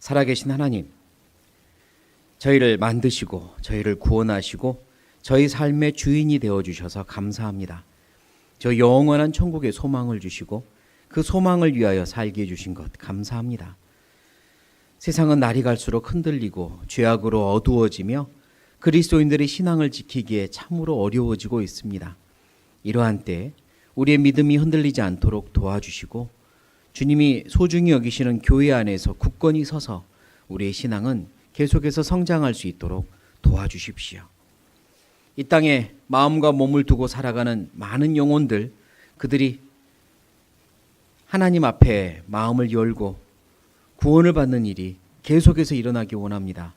살아계신 하나님, 저희를 만드시고 저희를 구원하시고 저희 삶의 주인이 되어주셔서 감사합니다. 저 영원한 천국의 소망을 주시고 그 소망을 위하여 살게 해주신 것 감사합니다. 세상은 날이 갈수록 흔들리고 죄악으로 어두워지며 그리스도인들의 신앙을 지키기에 참으로 어려워지고 있습니다. 이러한 때 우리의 믿음이 흔들리지 않도록 도와주시고 주님이 소중히 여기시는 교회 안에서 굳건히 서서 우리의 신앙은 계속해서 성장할 수 있도록 도와주십시오. 이 땅에 마음과 몸을 두고 살아가는 많은 영혼들, 그들이 하나님 앞에 마음을 열고 구원을 받는 일이 계속해서 일어나기 원합니다.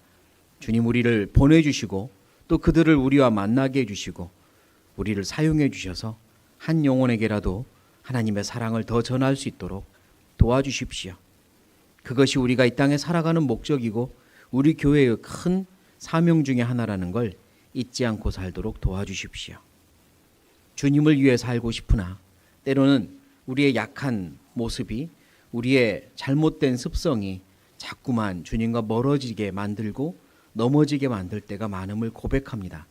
주님, 우리를 보내주시고 또 그들을 우리와 만나게 해주시고 우리를 사용해 주셔서 한 영혼에게라도 하나님의 사랑을 더 전할 수 있도록 도와주십시오. 그것이 우리가 이 땅에 살아가는 목적이고 우리 교회의 큰 사명 중에 하나라는 걸 잊지 않고 살도록 도와주십시오. 주님을 위해 살고 싶으나 때로는 우리의 약한 모습이, 우리의 잘못된 습성이 자꾸만 주님과 멀어지게 만들고 넘어지게 만들 때가 많음을 고백합니다.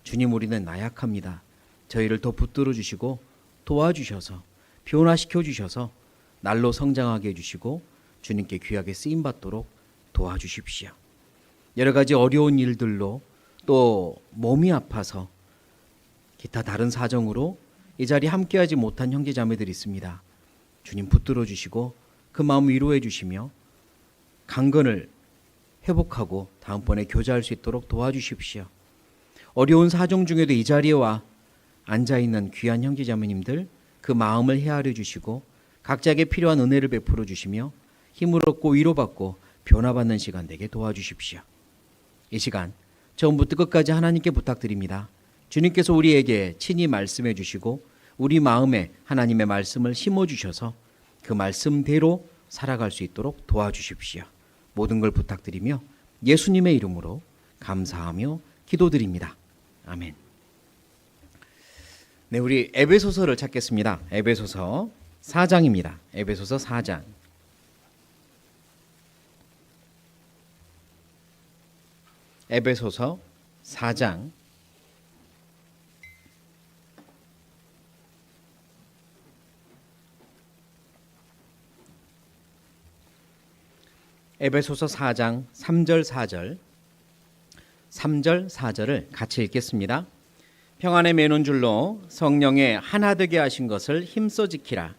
주님, 우리는 나약합니다. 저희를 더 붙들어 주시고 도와주셔서 변화시켜 주셔서 날로 성장하게 해주시고 주님께 귀하게 쓰임받도록 도와주십시오. 여러 가지 어려운 일들로 또 몸이 아파서 기타 다른 사정으로 이 자리에 함께하지 못한 형제자매들이 있습니다. 주님 붙들어 주시고 그 마음 위로해 주시며 강건을 회복하고 다음번에 교제할 수 있도록 도와주십시오. 어려운 사정 중에도 이 자리에 와 앉아있는 귀한 형제자매님들 그 마음을 헤아려 주시고 각자에게 필요한 은혜를 베풀어 주시며 힘을 얻고 위로받고 변화받는 시간 되게 도와주십시오. 이 시간 처음부터 끝까지 하나님께 부탁드립니다. 주님께서 우리에게 친히 말씀해 주시고 우리 마음에 하나님의 말씀을 심어주셔서 그 말씀대로 살아갈 수 있도록 도와주십시오. 모든 걸 부탁드리며 예수님의 이름으로 감사하며 기도드립니다. 아멘. 네, 우리 에베소서를 찾겠습니다. 에베소서 4장입니다. 에베소서 4장. 에베소서 4장. 에베소서 4장 3절 4절 3절 4절을 같이 읽겠습니다. 평안에 매는 줄로 성령의 하나 되게 하신 것을 힘써 지키라.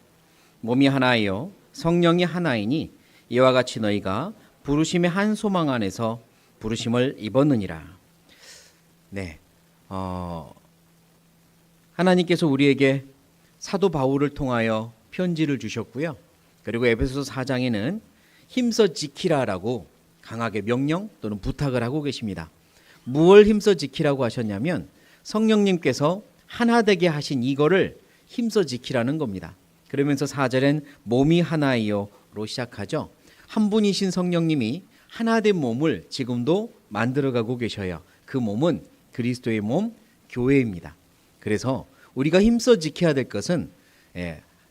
몸이 하나이요 성령이 하나이니 이와 같이 너희가 부르심의 한 소망 안에서 부르심을 입었느니라. 네, 하나님께서 우리에게 사도 바울을 통하여 편지를 주셨고요. 그리고 에베소서 4장에는 힘써 지키라라고 강하게 명령 또는 부탁을 하고 계십니다. 무엇을 힘써 지키라고 하셨냐면 성령님께서 하나 되게 하신 이거를 힘써 지키라는 겁니다. 그러면서 4절엔 몸이 하나이요로 시작하죠. 한 분이신 성령님이 하나 된 몸을 지금도 만들어가고 계셔요. 그 몸은 그리스도의 몸, 교회입니다. 그래서 우리가 힘써 지켜야 될 것은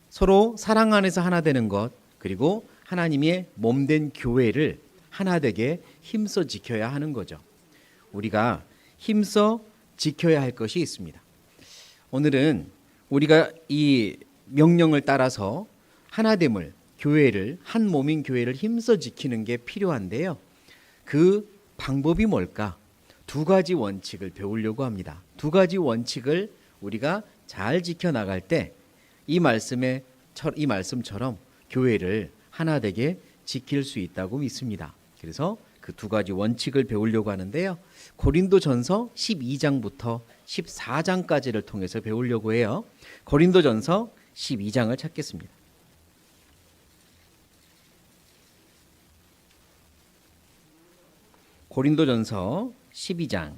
서로 사랑 안에서 하나 되는 것, 그리고 하나님의 몸된 교회를 하나 되게 힘써 지켜야 하는 거죠. 우리가 힘써 지켜야 할 것이 있습니다. 오늘은 우리가 이 명령을 따라서 하나됨을, 교회를, 한 몸인 교회를 힘써 지키는 게 필요한데요. 그 방법이 뭘까? 두 가지 원칙을 배우려고 합니다. 두 가지 원칙을 우리가 잘 지켜나갈 때 이 말씀처럼 교회를 하나 되게 지킬 수 있다고 믿습니다. 그래서 그 두 가지 원칙을 배우려고 하는데요. 고린도전서 12장부터 14장까지를 통해서 배우려고 해요. 고린도전서 12장을 찾겠습니다. 고린도전서 12장.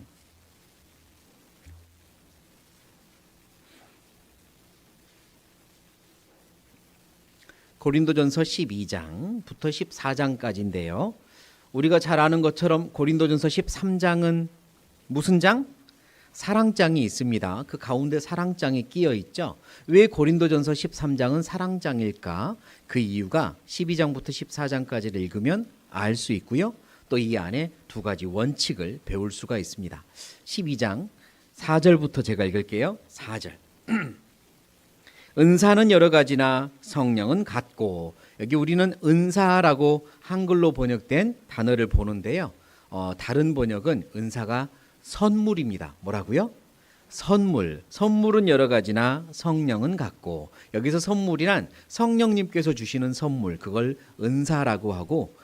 고린도전서 12장부터 14장까지인데요. 우리가 잘 아는 것처럼 고린도전서 13장은 무슨 장? 사랑장이 있습니다. 그 가운데 사랑장이 끼어 있죠. 왜 고린도전서 13장은 사랑장일까? 그 이유가 12장부터 14장까지를 읽으면 알 수 있고요. 또 이 안에 두 가지 원칙을 배울 수가 있습니다. 12장 4절부터 제가 읽을게요. 4절. 은사는 여러 가지나 성령은 같고, 여기 우리는 은사라고 한글로 번역된 단어를 보는데요. 다른 번역은 은사가 선물입니다. 뭐라고요? 선물. 선물은 여러 가지나 성령은 같고, 여기서 선물이란 성령님께서 주시는 선물, 그걸 은사라고 하고,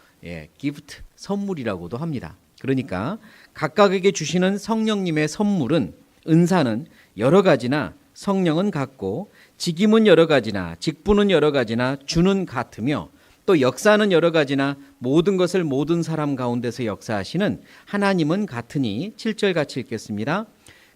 gift, 선물이라고도 합니다. 그러니까 각각에게 주시는 성령님의 선물은, 은사는 여러 가지나 성령은 같고, 직임은 여러 가지나 직분은 여러 가지나 주는 같으며, 또 역사는 여러 가지나 모든 것을 모든 사람 가운데서 역사하시는 하나님은 같으니. 7절 같이 읽겠습니다.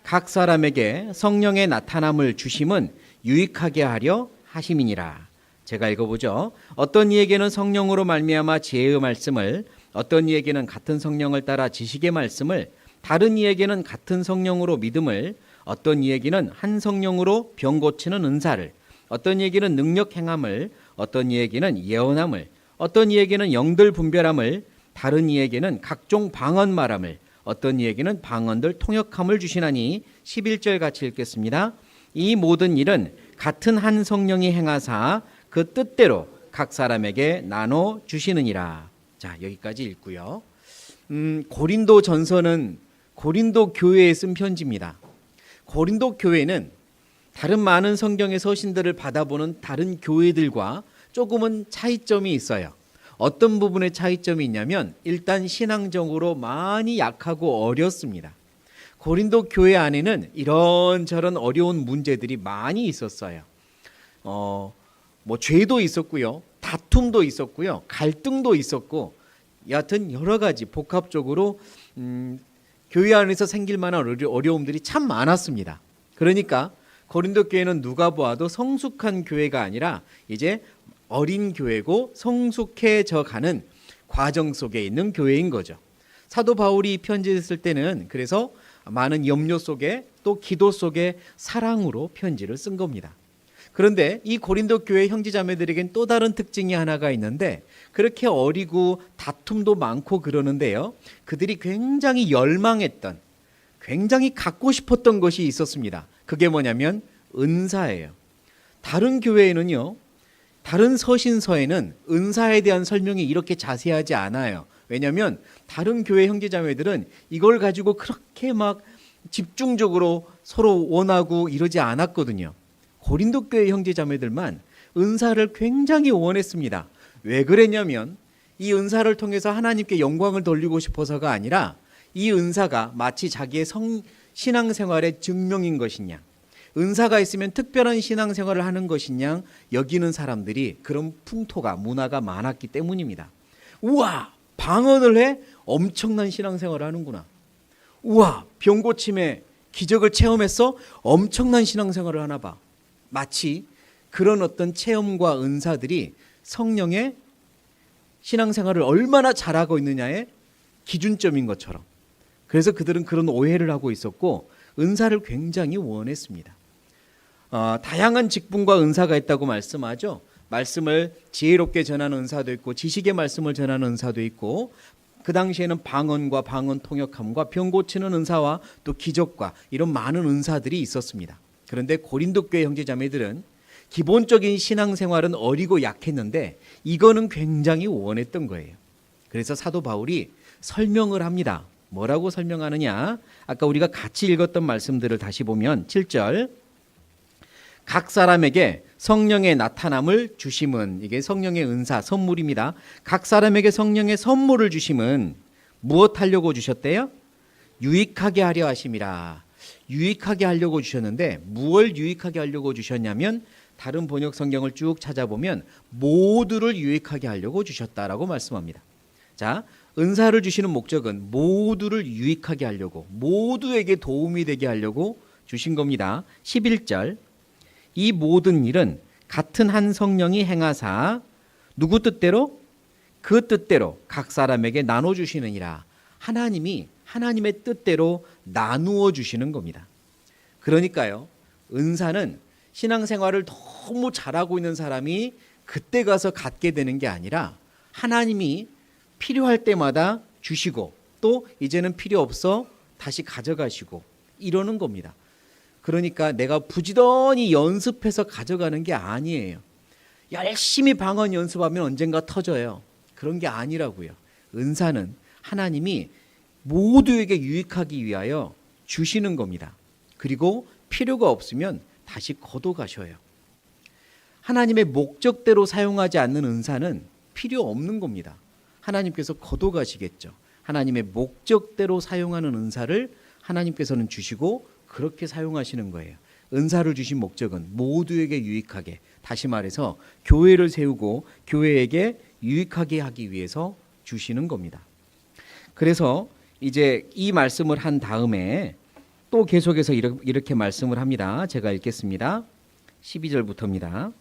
각 사람에게 성령의 나타남을 주심은 유익하게 하려 하심이니라. 제가 읽어보죠. 어떤 이에게는 성령으로 말미암아 지혜의 말씀을, 어떤 이에게는 같은 성령을 따라 지식의 말씀을, 다른 이에게는 같은 성령으로 믿음을, 어떤 이에게는 한 성령으로 병 고치는 은사를, 어떤 이에게는 능력 행함을, 어떤 이에게는 예언함을, 어떤 이에게는 영들 분별함을, 다른 이에게는 각종 방언 말함을, 어떤 이에게는 방언들 통역함을 주시나니. 11절 같이 읽겠습니다. 이 모든 일은 같은 한 성령이 행하사 그 뜻대로 각 사람에게 나눠 주시느니라. 자, 여기까지 읽고요. 고린도 전서는 고린도 교회에 쓴 편지입니다. 고린도 교회는 다른 많은 성경의 서신들을 받아보는 다른 교회들과 조금은 차이점이 있어요. 어떤 부분에 차이점이 있냐면, 일단 신앙적으로 많이 약하고 어렵습니다. 고린도 교회 안에는 이런저런 어려운 문제들이 많이 있었어요. 죄도 있었고요, 다툼도 있었고요, 갈등도 있었고, 여하튼 여러 가지 복합적으로 교회 안에서 생길 만한 어려움들이 참 많았습니다. 그러니까 고린도 교회는 누가 보아도 성숙한 교회가 아니라 이제 어린 교회고 성숙해져 가는 과정 속에 있는 교회인 거죠. 사도 바울이 편지를 쓸 때는 그래서 많은 염려 속에, 또 기도 속에 사랑으로 편지를 쓴 겁니다. 그런데 이 고린도 교회 형제자매들에겐 또 다른 특징이 하나가 있는데, 그렇게 어리고 다툼도 많고 그러는데요, 그들이 굉장히 열망했던, 굉장히 갖고 싶었던 것이 있었습니다. 그게 뭐냐면 은사예요. 다른 교회에는요, 다른 서신서에는 은사에 대한 설명이 이렇게 자세하지 않아요. 왜냐하면 다른 교회 형제자매들은 이걸 가지고 그렇게 막 집중적으로 서로 원하고 이러지 않았거든요. 고린도 교회 형제자매들만 은사를 굉장히 원했습니다. 왜 그랬냐면, 이 은사를 통해서 하나님께 영광을 돌리고 싶어서가 아니라, 이 은사가 마치 자기의 신앙생활의 증명인 것이냐, 은사가 있으면 특별한 신앙생활을 하는 것이냐 여기는 사람들이, 그런 풍토가, 문화가 많았기 때문입니다. 우와, 방언을 해? 엄청난 신앙생활을 하는구나. 우와, 병고침에 기적을 체험했어? 엄청난 신앙생활을 하나 봐. 마치 그런 어떤 체험과 은사들이 성령의 신앙생활을 얼마나 잘하고 있느냐의 기준점인 것처럼, 그래서 그들은 그런 오해를 하고 있었고 은사를 굉장히 원했습니다. 다양한 직분과 은사가 있다고 말씀하죠. 말씀을 지혜롭게 전하는 은사도 있고, 지식의 말씀을 전하는 은사도 있고, 그 당시에는 방언과 방언 통역함과 병 고치는 은사와 또 기적과 이런 많은 은사들이 있었습니다. 그런데 고린도 교회 형제자매들은 기본적인 신앙생활은 어리고 약했는데 이거는 굉장히 원했던 거예요. 그래서 사도 바울이 설명을 합니다. 뭐라고 설명하느냐? 아까 우리가 같이 읽었던 말씀들을 다시 보면 7절, 각 사람에게 성령의 나타남을 주심은, 이게 성령의 은사, 선물입니다. 각 사람에게 성령의 선물을 주심은 무엇 하려고 주셨대요? 유익하게 하려 하심이라. 유익하게 하려고 주셨는데, 무엇을 유익하게 하려고 주셨냐면, 다른 번역 성경을 쭉 찾아보면 모두를 유익하게 하려고 주셨다라고 말씀합니다. 자, 은사를 주시는 목적은 모두를 유익하게 하려고, 모두에게 도움이 되게 하려고 주신 겁니다. 11절, 이 모든 일은 같은 한 성령이 행하사 누구 뜻대로? 그 뜻대로 각 사람에게 나눠주시느니라. 하나님이 하나님의 뜻대로 나누어 주시는 겁니다. 그러니까요, 은사는 신앙생활을 너무 잘하고 있는 사람이 그때 가서 갖게 되는 게 아니라, 하나님이 필요할 때마다 주시고 또 이제는 필요 없어 다시 가져가시고 이러는 겁니다. 그러니까 내가 부지런히 연습해서 가져가는 게 아니에요. 열심히 방언 연습하면 언젠가 터져요. 그런 게 아니라고요. 은사는 하나님이 모두에게 유익하기 위하여 주시는 겁니다. 그리고 필요가 없으면 다시 거둬 가셔요. 하나님의 목적대로 사용하지 않는 은사는 필요 없는 겁니다. 하나님께서 거둬 가시겠죠. 하나님의 목적대로 사용하는 은사를 하나님께서는 주시고 그렇게 사용하시는 거예요. 은사를 주신 목적은 모두에게 유익하게, 다시 말해서 교회를 세우고 교회에게 유익하게 하기 위해서 주시는 겁니다. 그래서 이제 이 말씀을 한 다음에 또 계속해서 이렇게 말씀을 합니다. 제가 읽겠습니다. 12절부터입니다.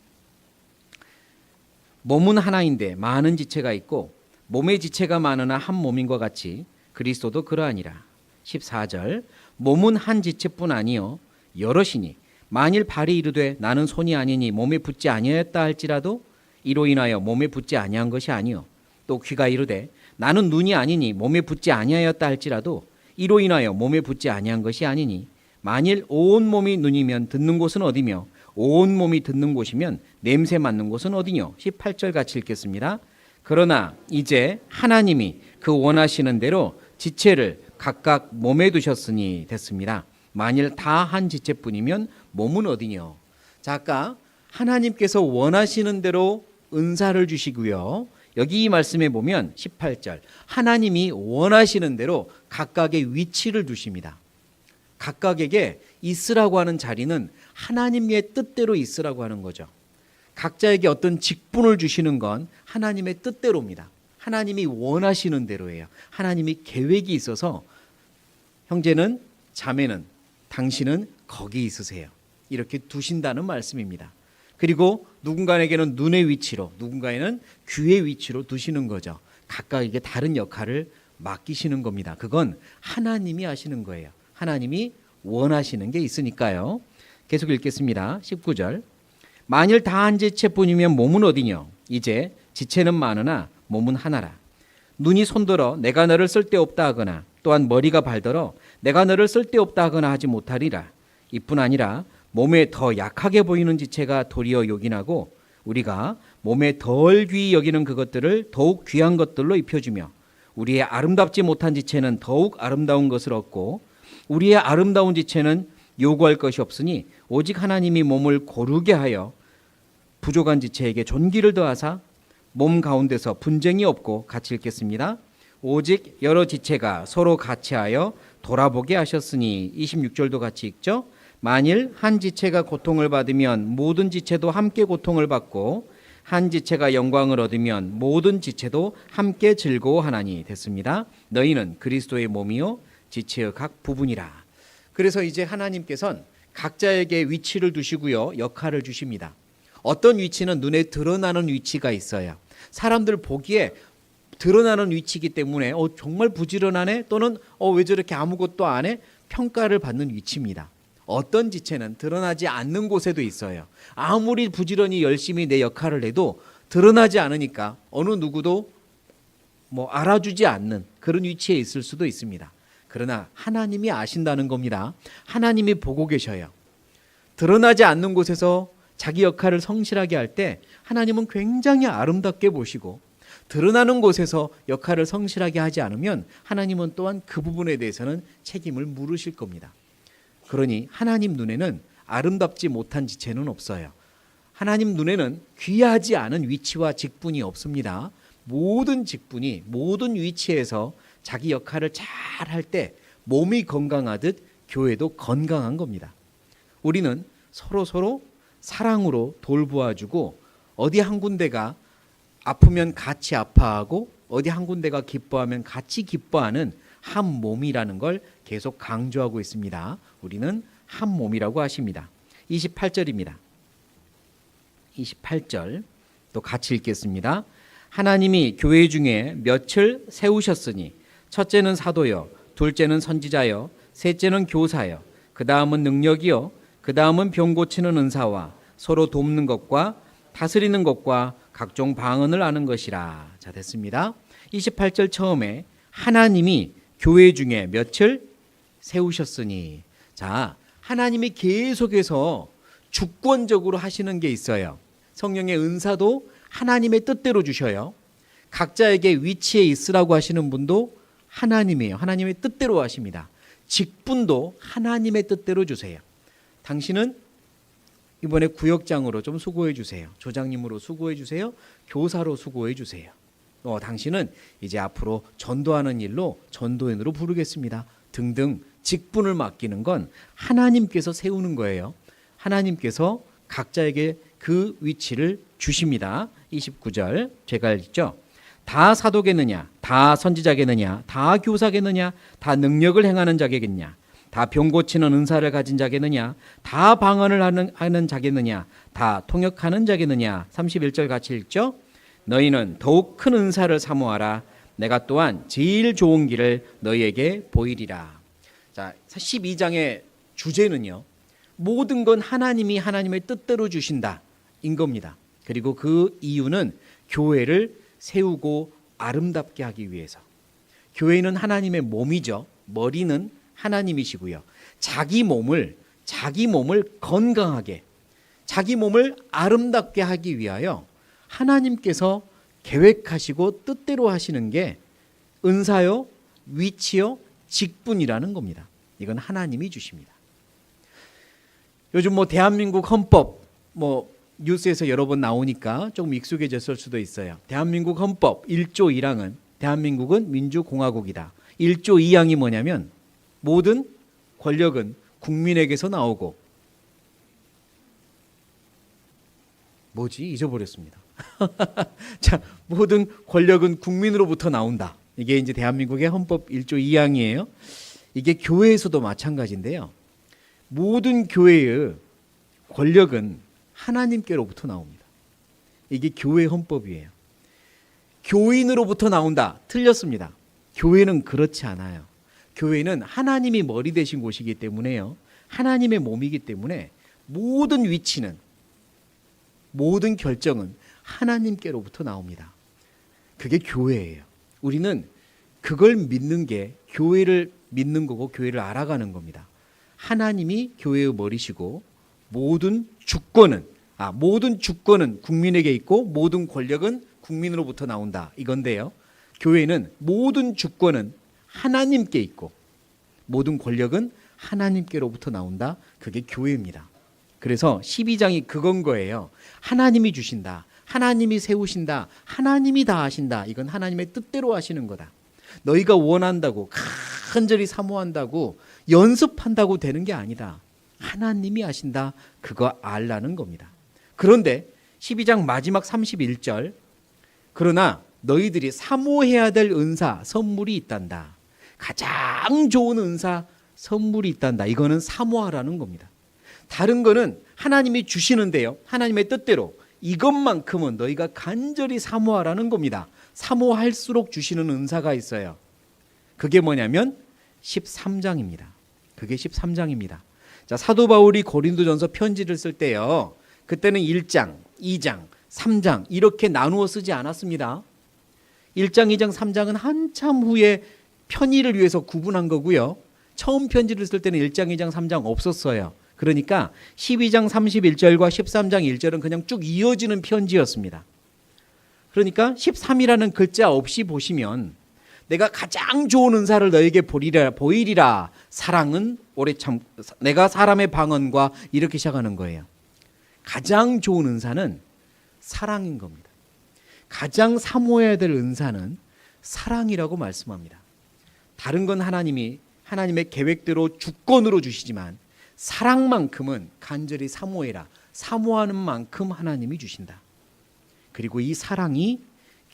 몸은 하나인데 많은 지체가 있고 몸의 지체가 많으나 한 몸인과 같이 그리스도도 그러하니라. 14절 몸은 한 지체뿐 아니요 여럿이니 만일 발이 이르되 나는 손이 아니니 몸에 붙지 아니하였다 할지라도 이로 인하여 몸에 붙지 아니한 것이 아니요 또 귀가 이르되 나는 눈이 아니니 몸에 붙지 아니하였다 할지라도 이로 인하여 몸에 붙지 아니한 것이 아니니 만일 온 몸이 눈이면 듣는 곳은 어디며 온 몸이 듣는 곳이면 냄새 맡는 곳은 어디뇨. 18절 같이 읽겠습니다. 그러나 이제 하나님이 그 원하시는 대로 지체를 각각 몸에 두셨으니 됐습니다. 만일 다 한 지체뿐이면 몸은 어디뇨. 자, 아까 하나님께서 원하시는 대로 은사를 주시고요. 여기 이 말씀에 보면 18절 하나님이 원하시는 대로 각각의 위치를 두십니다. 각각에게 있으라고 하는 자리는 하나님의 뜻대로 있으라고 하는 거죠. 각자에게 어떤 직분을 주시는 건 하나님의 뜻대로입니다. 하나님이 원하시는 대로예요. 하나님이 계획이 있어서 형제는 자매는 당신은 거기 있으세요. 이렇게 두신다는 말씀입니다. 그리고 누군가에게는 눈의 위치로 누군가에는 귀의 위치로 두시는 거죠. 각각에게 다른 역할을 맡기시는 겁니다. 그건 하나님이 하시는 거예요. 하나님이 원하시는 게 있으니까요. 계속 읽겠습니다. 19절 만일 다 한 지체뿐이면 몸은 어디뇨. 이제 지체는 많으나 몸은 하나라. 눈이 손들어 내가 너를 쓸데없다 하거나 또한 머리가 발더러 내가 너를 쓸데없다 하거나 하지 못하리라. 이뿐 아니라 몸에 더 약하게 보이는 지체가 도리어 요긴하고 우리가 몸에 덜 귀히 여기는 그것들을 더욱 귀한 것들로 입혀주며 우리의 아름답지 못한 지체는 더욱 아름다운 것을 얻고 우리의 아름다운 지체는 요구할 것이 없으니 오직 하나님이 몸을 고르게 하여 부족한 지체에게 존귀를 더하사 몸 가운데서 분쟁이 없고 같이 읽겠습니다. 오직 여러 지체가 서로 같이하여 돌아보게 하셨으니 26절도 같이 읽죠. 만일 한 지체가 고통을 받으면 모든 지체도 함께 고통을 받고 한 지체가 영광을 얻으면 모든 지체도 함께 즐거워하나니 됐습니다. 너희는 그리스도의 몸이요 지체의 각 부분이라. 그래서 이제 하나님께서는 각자에게 위치를 두시고요. 역할을 주십니다. 어떤 위치는 눈에 드러나는 위치가 있어요. 사람들 보기에 드러나는 위치이기 때문에 정말 부지런하네 또는 왜 저렇게 아무것도 안 해? 평가를 받는 위치입니다. 어떤 지체는 드러나지 않는 곳에도 있어요. 아무리 부지런히 열심히 내 역할을 해도 드러나지 않으니까 어느 누구도 알아주지 않는 그런 위치에 있을 수도 있습니다. 그러나 하나님이 아신다는 겁니다. 하나님이 보고 계셔요. 드러나지 않는 곳에서 자기 역할을 성실하게 할 때 하나님은 굉장히 아름답게 보시고 드러나는 곳에서 역할을 성실하게 하지 않으면 하나님은 또한 그 부분에 대해서는 책임을 물으실 겁니다. 그러니 하나님 눈에는 아름답지 못한 지체는 없어요. 하나님 눈에는 귀하지 않은 위치와 직분이 없습니다. 모든 직분이 모든 위치에서 자기 역할을 잘 할 때 몸이 건강하듯 교회도 건강한 겁니다. 우리는 서로 사랑으로 돌보아주고 어디 한 군데가 아프면 같이 아파하고 어디 한 군데가 기뻐하면 같이 기뻐하는 한 몸이라는 걸 계속 강조하고 있습니다. 우리는 한 몸이라고 하십니다. 28절입니다. 28절 또 같이 읽겠습니다. 하나님이 교회 중에 몇을 세우셨으니 첫째는 사도요, 둘째는 선지자요, 셋째는 교사요, 그 다음은 능력이요, 그 다음은 병 고치는 은사와 서로 돕는 것과 다스리는 것과 각종 방언을 아는 것이라. 자, 됐습니다. 28절 처음에 하나님이 교회 중에 몇을 세우셨으니. 자, 하나님이 계속해서 주권적으로 하시는 게 있어요. 성령의 은사도 하나님의 뜻대로 주셔요. 각자에게 위치에 있으라고 하시는 분도 하나님이에요. 하나님의 뜻대로 하십니다. 직분도 하나님의 뜻대로 주세요. 당신은 이번에 구역장으로 좀 수고해 주세요. 조장님으로 수고해 주세요. 교사로 수고해 주세요. 당신은 이제 앞으로 전도하는 일로 전도인으로 부르겠습니다. 등등 직분을 맡기는 건 하나님께서 세우는 거예요. 하나님께서 각자에게 그 위치를 주십니다. 29절 제가 읽죠. 다 사도겠느냐, 다 선지자겠느냐, 다 교사겠느냐, 다 능력을 행하는 자겠느냐, 다 병 고치는 은사를 가진 자겠느냐, 다 방언을 하는 자겠느냐, 다 통역하는 자겠느냐. 31절 같이 읽죠. 너희는 더욱 큰 은사를 사모하라. 내가 또한 제일 좋은 길을 너희에게 보이리라. 자, 12장의 주제는요, 모든 건 하나님이 하나님의 뜻대로 주신다 인 겁니다. 그리고 그 이유는 교회를 세우고 아름답게 하기 위해서. 교회는 하나님의 몸이죠. 머리는 하나님이시고요. 자기 몸을 건강하게, 자기 몸을 아름답게 하기 위하여 하나님께서 계획하시고 뜻대로 하시는 게 은사요, 위치요, 직분이라는 겁니다. 이건 하나님이 주십니다. 요즘 대한민국 헌법 뉴스에서 여러 번 나오니까 조금 익숙해졌을 수도 있어요. 대한민국 헌법 1조 1항은 대한민국은 민주공화국이다. 1조 2항이 뭐냐면 모든 권력은 국민에게서 나오고 잊어버렸습니다. 자, 모든 권력은 국민으로부터 나온다. 이게 이제 대한민국의 헌법 1조 2항이에요. 이게 교회에서도 마찬가지인데요. 모든 교회의 권력은 하나님께로부터 나옵니다. 이게 교회 헌법이에요. 교인으로부터 나온다. 틀렸습니다. 교회는 그렇지 않아요. 교회는 하나님이 머리 되신 곳이기 때문에요. 하나님의 몸이기 때문에 모든 위치는, 모든 결정은 하나님께로부터 나옵니다. 그게 교회예요. 우리는 그걸 믿는 게 교회를 믿는 거고 교회를 알아가는 겁니다. 하나님이 교회의 머리시고 모든 주권은 국민에게 있고 모든 권력은 국민으로부터 나온다 이건데요. 교회는 모든 주권은 하나님께 있고 모든 권력은 하나님께로부터 나온다. 그게 교회입니다. 그래서 12장이 그건 거예요. 하나님이 주신다. 하나님이 세우신다. 하나님이 다 하신다. 이건 하나님의 뜻대로 하시는 거다. 너희가 원한다고 간절히 사모한다고 연습한다고 되는 게 아니다. 하나님이 하신다. 그거 알라는 겁니다. 그런데 12장 마지막 31절 그러나 너희들이 사모해야 될 은사 선물이 있단다. 가장 좋은 은사 선물이 있단다. 이거는 사모하라는 겁니다. 다른 거는 하나님이 주시는데요. 하나님의 뜻대로 이것만큼은 너희가 간절히 사모하라는 겁니다. 사모할수록 주시는 은사가 있어요. 그게 뭐냐면 13장입니다. 그게 13장입니다. 자, 사도 바울이 고린도전서 편지를 쓸 때요. 그때는 1장, 2장, 3장 이렇게 나누어 쓰지 않았습니다. 1장, 2장, 3장은 한참 후에 편의를 위해서 구분한 거고요. 처음 편지를 쓸 때는 1장, 2장, 3장 없었어요. 그러니까 12장 31절과 13장 1절은 그냥 쭉 이어지는 편지였습니다. 그러니까 13이라는 글자 없이 보시면 내가 가장 좋은 은사를 너에게 보이리라. 사랑은 오래 참 내가 사람의 방언과 이렇게 시작하는 거예요. 가장 좋은 은사는 사랑인 겁니다. 가장 사모해야 될 은사는 사랑이라고 말씀합니다. 다른 건 하나님의 계획대로 주권으로 주시지만 사랑만큼은 간절히 사모해라. 사모하는 만큼 하나님이 주신다. 그리고 이 사랑이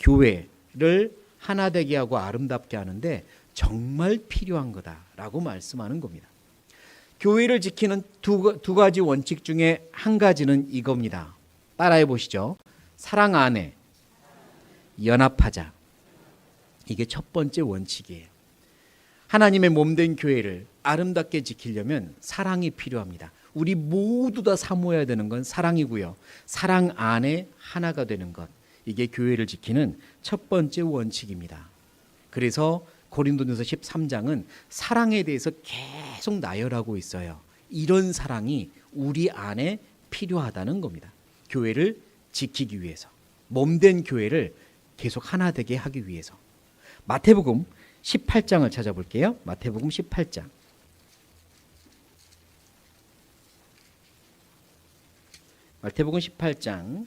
교회를 하나 되게 하고 아름답게 하는데 정말 필요한 거다라고 말씀하는 겁니다. 교회를 지키는 두 가지 원칙 중에 한 가지는 이겁니다. 따라해 보시죠. 사랑 안에 연합하자. 이게 첫 번째 원칙이에요. 하나님의 몸된 교회를 아름답게 지키려면 사랑이 필요합니다. 우리 모두 다 사모해야 되는 건 사랑이고요. 사랑 안에 하나가 되는 것. 이게 교회를 지키는 첫 번째 원칙입니다. 그래서 고린도전서 13장은 사랑에 대해서 계속 나열하고 있어요. 이런 사랑이 우리 안에 필요하다는 겁니다. 교회를 지키기 위해서, 몸된 교회를 계속 하나 되게 하기 위해서. 마태복음 18장을 찾아볼게요. 마태복음 18장. 마태복음 18장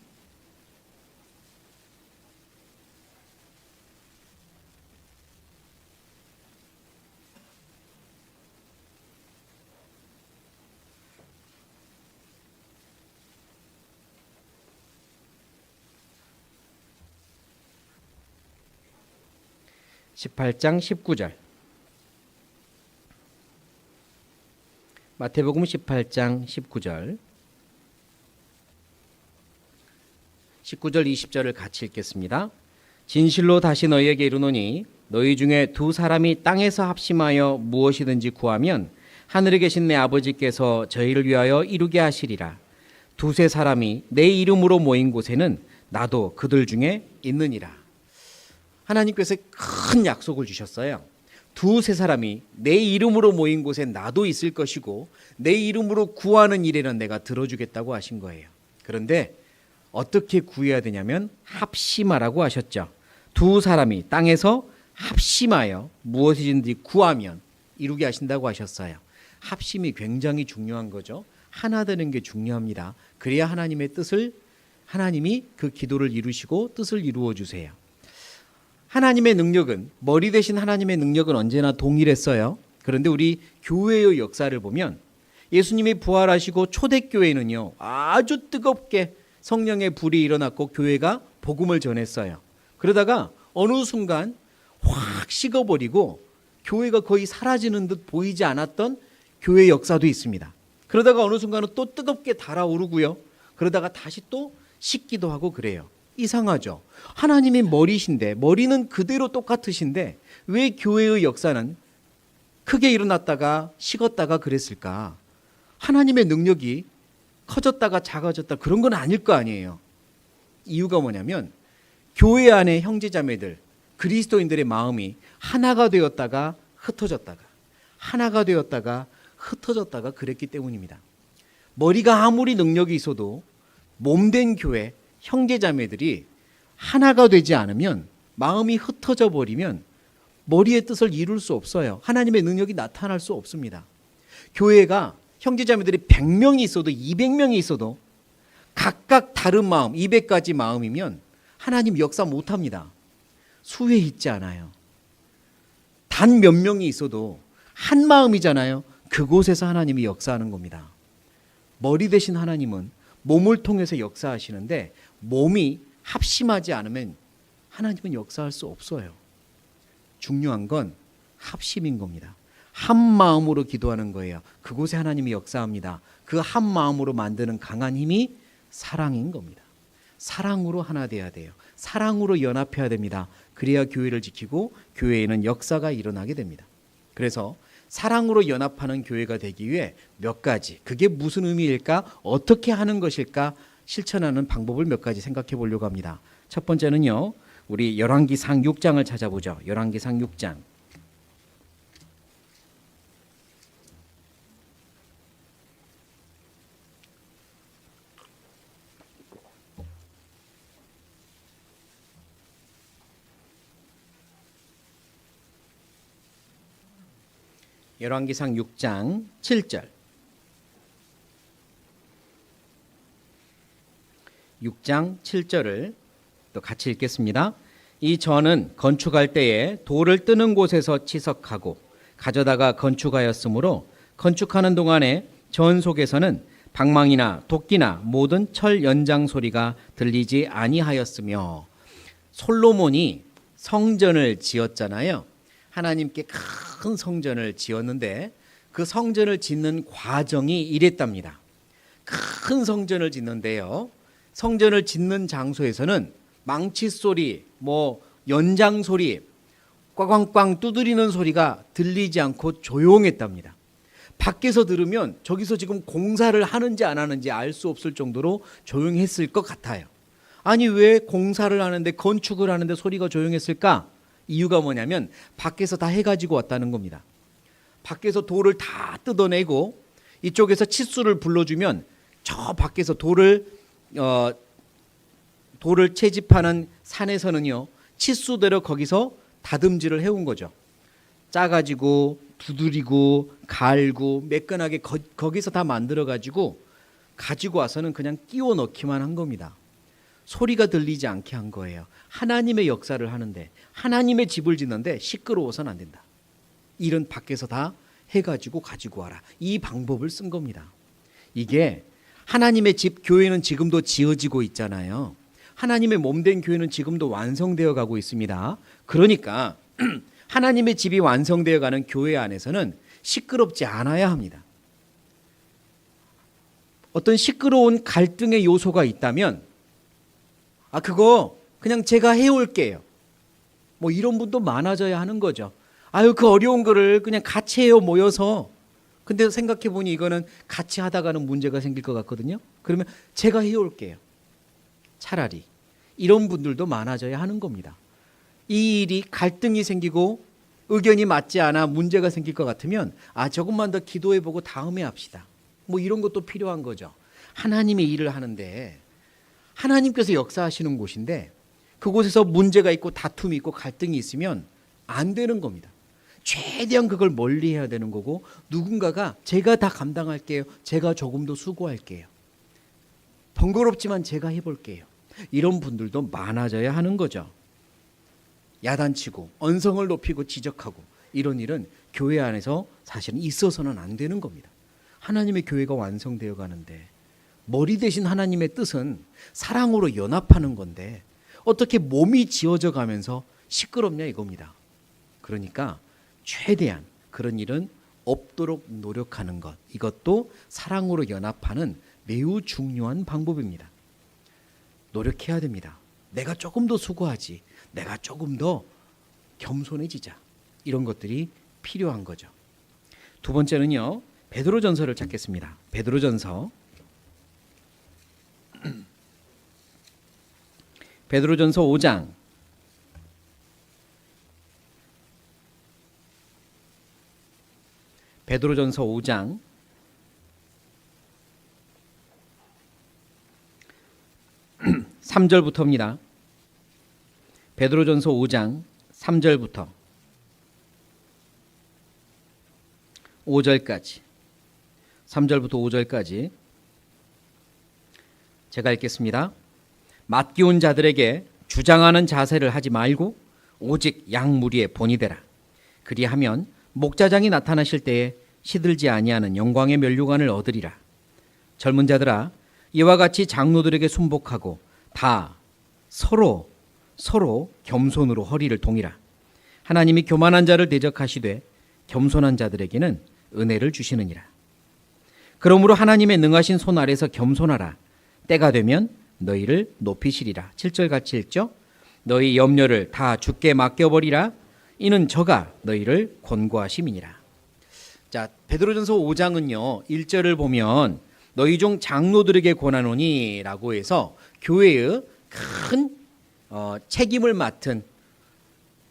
18장 19절. 마태복음 18장 19절. 19절 20절을 같이 읽겠습니다. 진실로 다시 너희에게 이르노니 너희 중에 두 사람이 땅에서 합심하여 무엇이든지 구하면 하늘에 계신 내 아버지께서 저희를 위하여 이루게 하시리라. 두세 사람이 내 이름으로 모인 곳에는 나도 그들 중에 있느니라. 하나님께서 큰 약속을 주셨어요. 두세 사람이 내 이름으로 모인 곳에 나도 있을 것이고 내 이름으로 구하는 일에는 내가 들어주겠다고 하신 거예요. 그런데 어떻게 구해야 되냐면 합심하라고 하셨죠. 두 사람이 땅에서 합심하여 무엇이든지 구하면 이루게 하신다고 하셨어요. 합심이 굉장히 중요한 거죠. 하나 되는 게 중요합니다. 그래야 하나님의 뜻을, 하나님이 그 기도를 이루시고 뜻을 이루어 주세요. 하나님의 능력은, 머리 대신 하나님의 능력은 언제나 동일했어요. 그런데 우리 교회의 역사를 보면 예수님이 부활하시고 초대교회는요, 아주 뜨겁게 성령의 불이 일어났고 교회가 복음을 전했어요. 그러다가 어느 순간 확 식어버리고 교회가 거의 사라지는 듯 보이지 않았던 교회 역사도 있습니다. 그러다가 어느 순간은 또 뜨겁게 달아오르고요. 그러다가 다시 또 식기도 하고 그래요. 이상하죠. 하나님이 머리신데, 머리는 그대로 똑같으신데 왜 교회의 역사는 크게 일어났다가 식었다가 그랬을까? 하나님의 능력이 커졌다가 작아졌다 그런 건 아닐 거 아니에요. 이유가 뭐냐면 교회 안에 형제자매들, 그리스도인들의 마음이 하나가 되었다가 흩어졌다가, 하나가 되었다가 흩어졌다가 그랬기 때문입니다. 머리가 아무리 능력이 있어도 몸된 교회 형제자매들이 하나가 되지 않으면, 마음이 흩어져 버리면 머리의 뜻을 이룰 수 없어요. 하나님의 능력이 나타날 수 없습니다. 교회가 형제자매들이 100명이 있어도 200명이 있어도 각각 다른 마음, 200가지 마음이면 하나님 역사 못합니다. 수에 있지 않아요. 단 몇 명이 있어도 한 마음이잖아요. 그곳에서 하나님이 역사하는 겁니다. 머리 대신 하나님은 몸을 통해서 역사하시는데 몸이 합심하지 않으면 하나님은 역사할 수 없어요. 중요한 건 합심인 겁니다. 한 마음으로 기도하는 거예요. 그곳에 하나님이 역사합니다. 그 한 마음으로 만드는 강한 힘이 사랑인 겁니다. 사랑으로 하나 돼야 돼요. 사랑으로 연합해야 됩니다. 그래야 교회를 지키고 교회에는 역사가 일어나게 됩니다. 그래서 사랑으로 연합하는 교회가 되기 위해 몇 가지, 그게 무슨 의미일까? 어떻게 하는 것일까? 실천하는 방법을 몇 가지 생각해 보려고 합니다. 첫 번째는요, 우리 열왕기상 6장을 찾아보죠. 열왕기상 6장. 열왕기상 6장 7절. 6장 7절을 또 같이 읽겠습니다. 이 전은 건축할 때에 돌을 뜨는 곳에서 치석하고 가져다가 건축하였으므로 건축하는 동안에 전 속에서는 방망이나 도끼나 모든 철 연장 소리가 들리지 아니하였으며. 솔로몬이 성전을 지었잖아요. 하나님께 큰 성전을 지었는데 그 성전을 짓는 과정이 이랬답니다. 큰 성전을 짓는데요, 성전을 짓는 장소에서는 망치 소리, 연장 소리, 꽝꽝꽝 두드리는 소리가 들리지 않고 조용했답니다. 밖에서 들으면 저기서 지금 공사를 하는지 안 하는지 알 수 없을 정도로 조용했을 것 같아요. 아니 왜 공사를 하는데 건축을 하는데 소리가 조용했을까? 이유가 뭐냐면 밖에서 다 해가지고 왔다는 겁니다. 밖에서 돌을 다 뜯어내고 이쪽에서 치수를 불러주면 저 밖에서 돌을 채집하는 산에서는요 치수대로 거기서 다듬질을 해온 거죠. 짜가지고 두드리고 갈고 매끈하게 거기서 다 만들어가지고 가지고 와서는 그냥 끼워 넣기만 한 겁니다. 소리가 들리지 않게 한 거예요. 하나님의 역사를 하는데 하나님의 집을 짓는데 시끄러워서는 안 된다. 일은 밖에서 다 해가지고 가지고 와라. 이 방법을 쓴 겁니다. 이게 하나님의 집 교회는 지금도 지어지고 있잖아요. 하나님의 몸된 교회는 지금도 완성되어 가고 있습니다. 그러니까 하나님의 집이 완성되어 가는 교회 안에서는 시끄럽지 않아야 합니다. 어떤 시끄러운 갈등의 요소가 있다면 그거 그냥 제가 해올게요. 뭐 이런 분도 많아져야 하는 거죠. 그 어려운 거를 그냥 같이 해요 모여서. 근데 생각해 보니 이거는 같이 하다가는 문제가 생길 것 같거든요. 그러면 제가 해올게요. 차라리 이런 분들도 많아져야 하는 겁니다. 이 일이 갈등이 생기고 의견이 맞지 않아 문제가 생길 것 같으면 조금만 더 기도해보고 다음에 합시다. 뭐 이런 것도 필요한 거죠. 하나님의 일을 하는데 하나님께서 역사하시는 곳인데 그곳에서 문제가 있고 다툼이 있고 갈등이 있으면 안 되는 겁니다. 최대한 그걸 멀리 해야 되는 거고 누군가가 제가 다 감당할게요. 제가 조금 더 수고할게요. 번거롭지만 제가 해볼게요. 이런 분들도 많아져야 하는 거죠. 야단치고 언성을 높이고 지적하고 이런 일은 교회 안에서 사실은 있어서는 안 되는 겁니다. 하나님의 교회가 완성되어 가는데 머리 대신 하나님의 뜻은 사랑으로 연합하는 건데 어떻게 몸이 지어져 가면서 시끄럽냐 이겁니다. 그러니까 최대한 그런 일은 없도록 노력하는 것, 이것도 사랑으로 연합하는 매우 중요한 방법입니다. 노력해야 됩니다. 내가 조금 더 수고하지, 내가 조금 더 겸손해지자, 이런 것들이 필요한 거죠. 두 번째는요, 베드로전서를 찾겠습니다. 베드로전서 5장 베드로전서 5장 3절부터입니다. 베드로전서 5장 3절부터 5절까지 3절부터 5절까지 제가 읽겠습니다. 맡기운 자들에게 주장하는 자세를 하지 말고 오직 양 무리의 본이 되라. 그리하면 목자장이 나타나실 때에 시들지 아니하는 영광의 면류관을 얻으리라. 젊은 자들아, 이와 같이 장로들에게 순복하고 다 서로 겸손으로 허리를 동이라. 하나님이 교만한 자를 대적하시되 겸손한 자들에게는 은혜를 주시느니라. 그러므로 하나님의 능하신 손 아래서 겸손하라. 때가 되면 너희를 높이시리라. 7절 같이 읽죠. 너희 염려를 다 주께 맡겨버리라. 이는 저가 너희를 권고하심이니라. 자, 베드로전서 5장은요 1절을 보면 너희 중 장로들에게 권하노니 라고 해서 교회의 큰 책임을 맡은,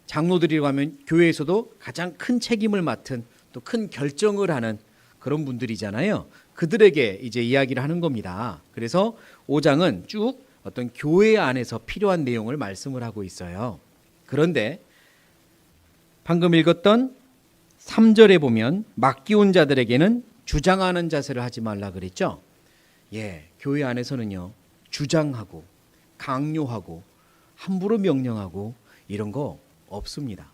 장로들이라고 하면 교회에서도 가장 큰 책임을 맡은 또 큰 결정을 하는 그런 분들이잖아요. 그들에게 이제 이야기를 하는 겁니다. 그래서 5장은 쭉 어떤 교회 안에서 필요한 내용을 말씀을 하고 있어요. 그런데 방금 읽었던 3절에 보면 맡기운 자들에게는 주장하는 자세를 하지 말라 그랬죠. 교회 안에서는요 주장하고 강요하고 함부로 명령하고 이런 거 없습니다.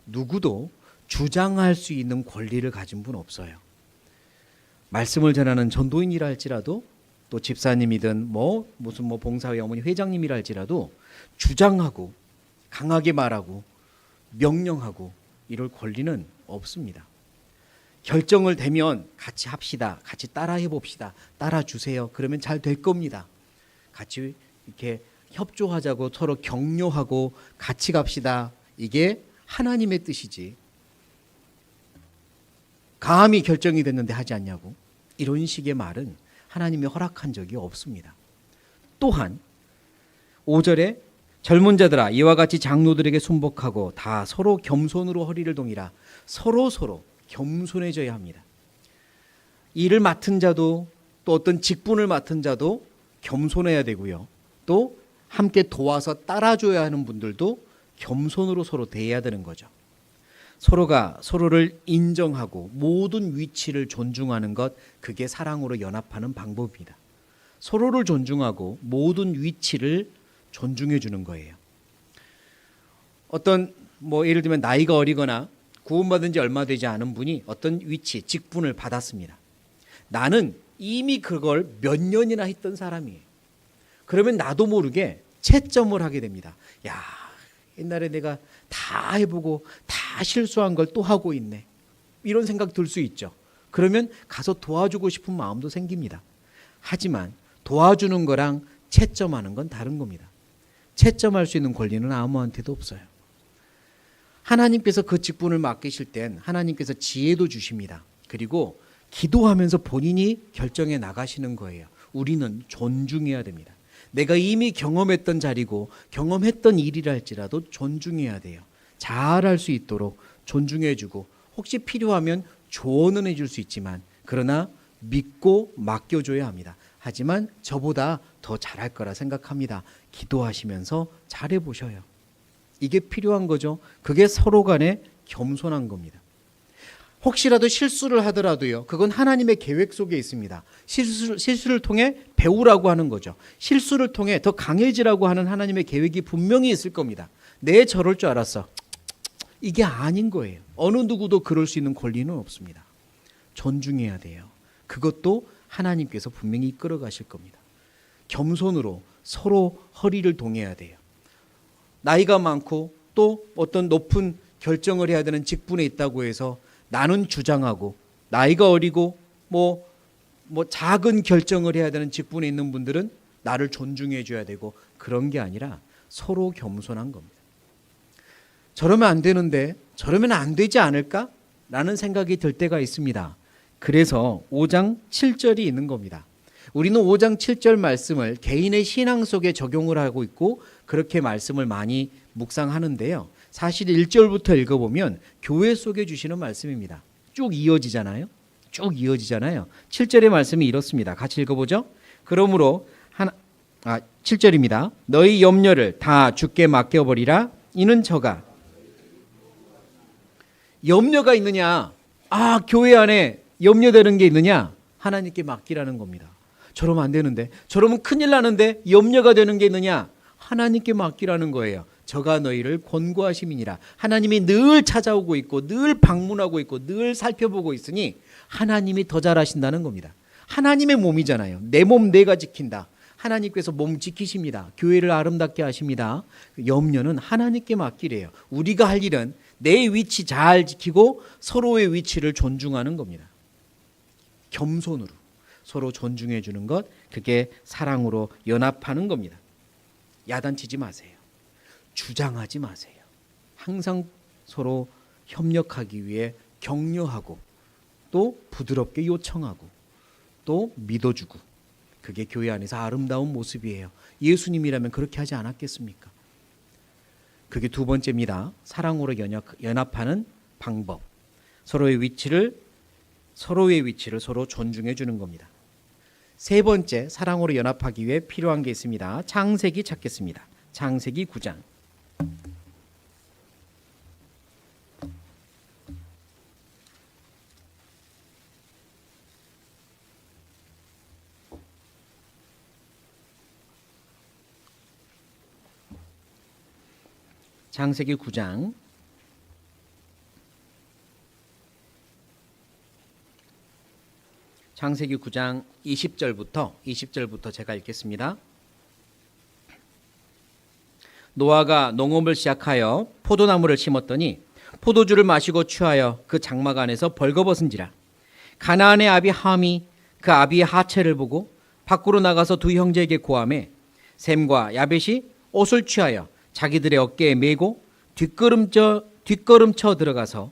누구도 주장할 수 있는 권리를 가진 분 없어요. 말씀을 전하는 전도인이라 할지라도 또 집사님이든 무슨 봉사회 어머니 회장님이라 할지라도 주장하고 강하게 말하고 명령하고 이럴 권리는 없습니다. 결정을 대면 같이 합시다. 같이 따라해 봅시다. 따라주세요. 그러면 잘 될 겁니다. 같이 이렇게 협조하자고 서로 격려하고 같이 갑시다. 이게 하나님의 뜻이지. 감히 결정이 됐는데 하지 않냐고. 이런 식의 말은 하나님이 허락한 적이 없습니다. 또한 5절에 젊은 자들아 이와 같이 장로들에게 순복하고 다 서로 겸손으로 허리를 동이라. 서로 겸손해져야 합니다. 일을 맡은 자도 또 어떤 직분을 맡은 자도 겸손해야 되고요. 또 함께 도와서 따라줘야 하는 분들도 겸손으로 서로 대해야 되는 거죠. 서로가 서로를 인정하고 모든 위치를 존중하는 것, 그게 사랑으로 연합하는 방법입니다. 서로를 존중하고 모든 위치를 존중해 주는 거예요. 어떤 예를 들면 나이가 어리거나 구원받은 지 얼마 되지 않은 분이 어떤 위치, 직분을 받았습니다. 나는 이미 그걸 몇 년이나 했던 사람이에요. 그러면 나도 모르게 채점을 하게 됩니다. 야, 옛날에 내가 다 해보고 다 실수한 걸 또 하고 있네. 이런 생각 들 수 있죠. 그러면 가서 도와주고 싶은 마음도 생깁니다. 하지만 도와주는 거랑 채점하는 건 다른 겁니다. 채점할 수 있는 권리는 아무한테도 없어요. 하나님께서 그 직분을 맡기실 땐 하나님께서 지혜도 주십니다. 그리고 기도하면서 본인이 결정해 나가시는 거예요. 우리는 존중해야 됩니다. 내가 이미 경험했던 자리고 경험했던 일이라 할지라도 존중해야 돼요. 잘할 수 있도록 존중해주고 혹시 필요하면 조언은 해줄 수 있지만 그러나 믿고 맡겨줘야 합니다. 하지만 저보다 더 잘할 거라 생각합니다. 기도하시면서 잘해보셔요. 이게 필요한 거죠. 그게 서로 간에 겸손한 겁니다. 혹시라도 실수를 하더라도요, 그건 하나님의 계획 속에 있습니다. 실수를 통해 배우라고 하는 거죠. 실수를 통해 더 강해지라고 하는 하나님의 계획이 분명히 있을 겁니다. 내 저럴 줄 알았어. 이게 아닌 거예요. 어느 누구도 그럴 수 있는 권리는 없습니다. 존중해야 돼요. 그것도 하나님께서 분명히 이끌어 가실 겁니다. 겸손으로 서로 허리를 동해야 돼요. 나이가 많고 또 어떤 높은 결정을 해야 되는 직분에 있다고 해서 나는 주장하고 나이가 어리고 작은 결정을 해야 되는 직분에 있는 분들은 나를 존중해 줘야 되고 그런 게 아니라 서로 겸손한 겁니다. 저러면 안 되는데 저러면 안 되지 않을까? 라는 생각이 들 때가 있습니다. 그래서 5장 7절이 있는 겁니다. 우리는 5장 7절 말씀을 개인의 신앙 속에 적용을 하고 있고 그렇게 말씀을 많이 묵상하는데요. 사실 1절부터 읽어보면 교회 속에 주시는 말씀입니다. 쭉 이어지잖아요. 7절의 말씀이 이렇습니다. 같이 읽어보죠. 그러므로 7절입니다. 너희 염려를 다 주께 맡겨버리라. 이는 저가 염려가 있느냐? 교회 안에 염려되는 게 있느냐? 하나님께 맡기라는 겁니다. 저러면 안 되는데, 저러면 큰일 나는데 염려가 되는 게 있느냐? 하나님께 맡기라는 거예요. 저가 너희를 권고하심이니라. 하나님이 늘 찾아오고 있고 늘 방문하고 있고 늘 살펴보고 있으니 하나님이 더 잘하신다는 겁니다. 하나님의 몸이잖아요. 내 몸 내가 지킨다. 하나님께서 몸 지키십니다. 교회를 아름답게 하십니다. 염려는 하나님께 맡기래요. 우리가 할 일은 내 위치 잘 지키고 서로의 위치를 존중하는 겁니다. 겸손으로 서로 존중해 주는 것, 그게 사랑으로 연합하는 겁니다. 야단치지 마세요. 주장하지 마세요. 항상 서로 협력하기 위해 격려하고 또 부드럽게 요청하고 또 믿어주고, 그게 교회 안에서 아름다운 모습이에요. 예수님이라면 그렇게 하지 않았겠습니까? 그게 두 번째입니다. 사랑으로 연합하는 방법. 서로의 위치를 서로 존중해 주는 겁니다. 세 번째, 사랑으로 연합하기 위해 필요한 게 있습니다. 창세기 찾겠습니다. 창세기 9장. 창세기 9장 20절부터 제가 읽겠습니다. 노아가 농업을 시작하여 포도나무를 심었더니 포도주를 마시고 취하여 그 장막 안에서 벌거벗은지라. 가나안의 아비 함이 그 아비의 하체를 보고 밖으로 나가서 두 형제에게 고하매 셈과 야벳이 옷을 취하여 자기들의 어깨에 메고 뒷걸음쳐 들어가서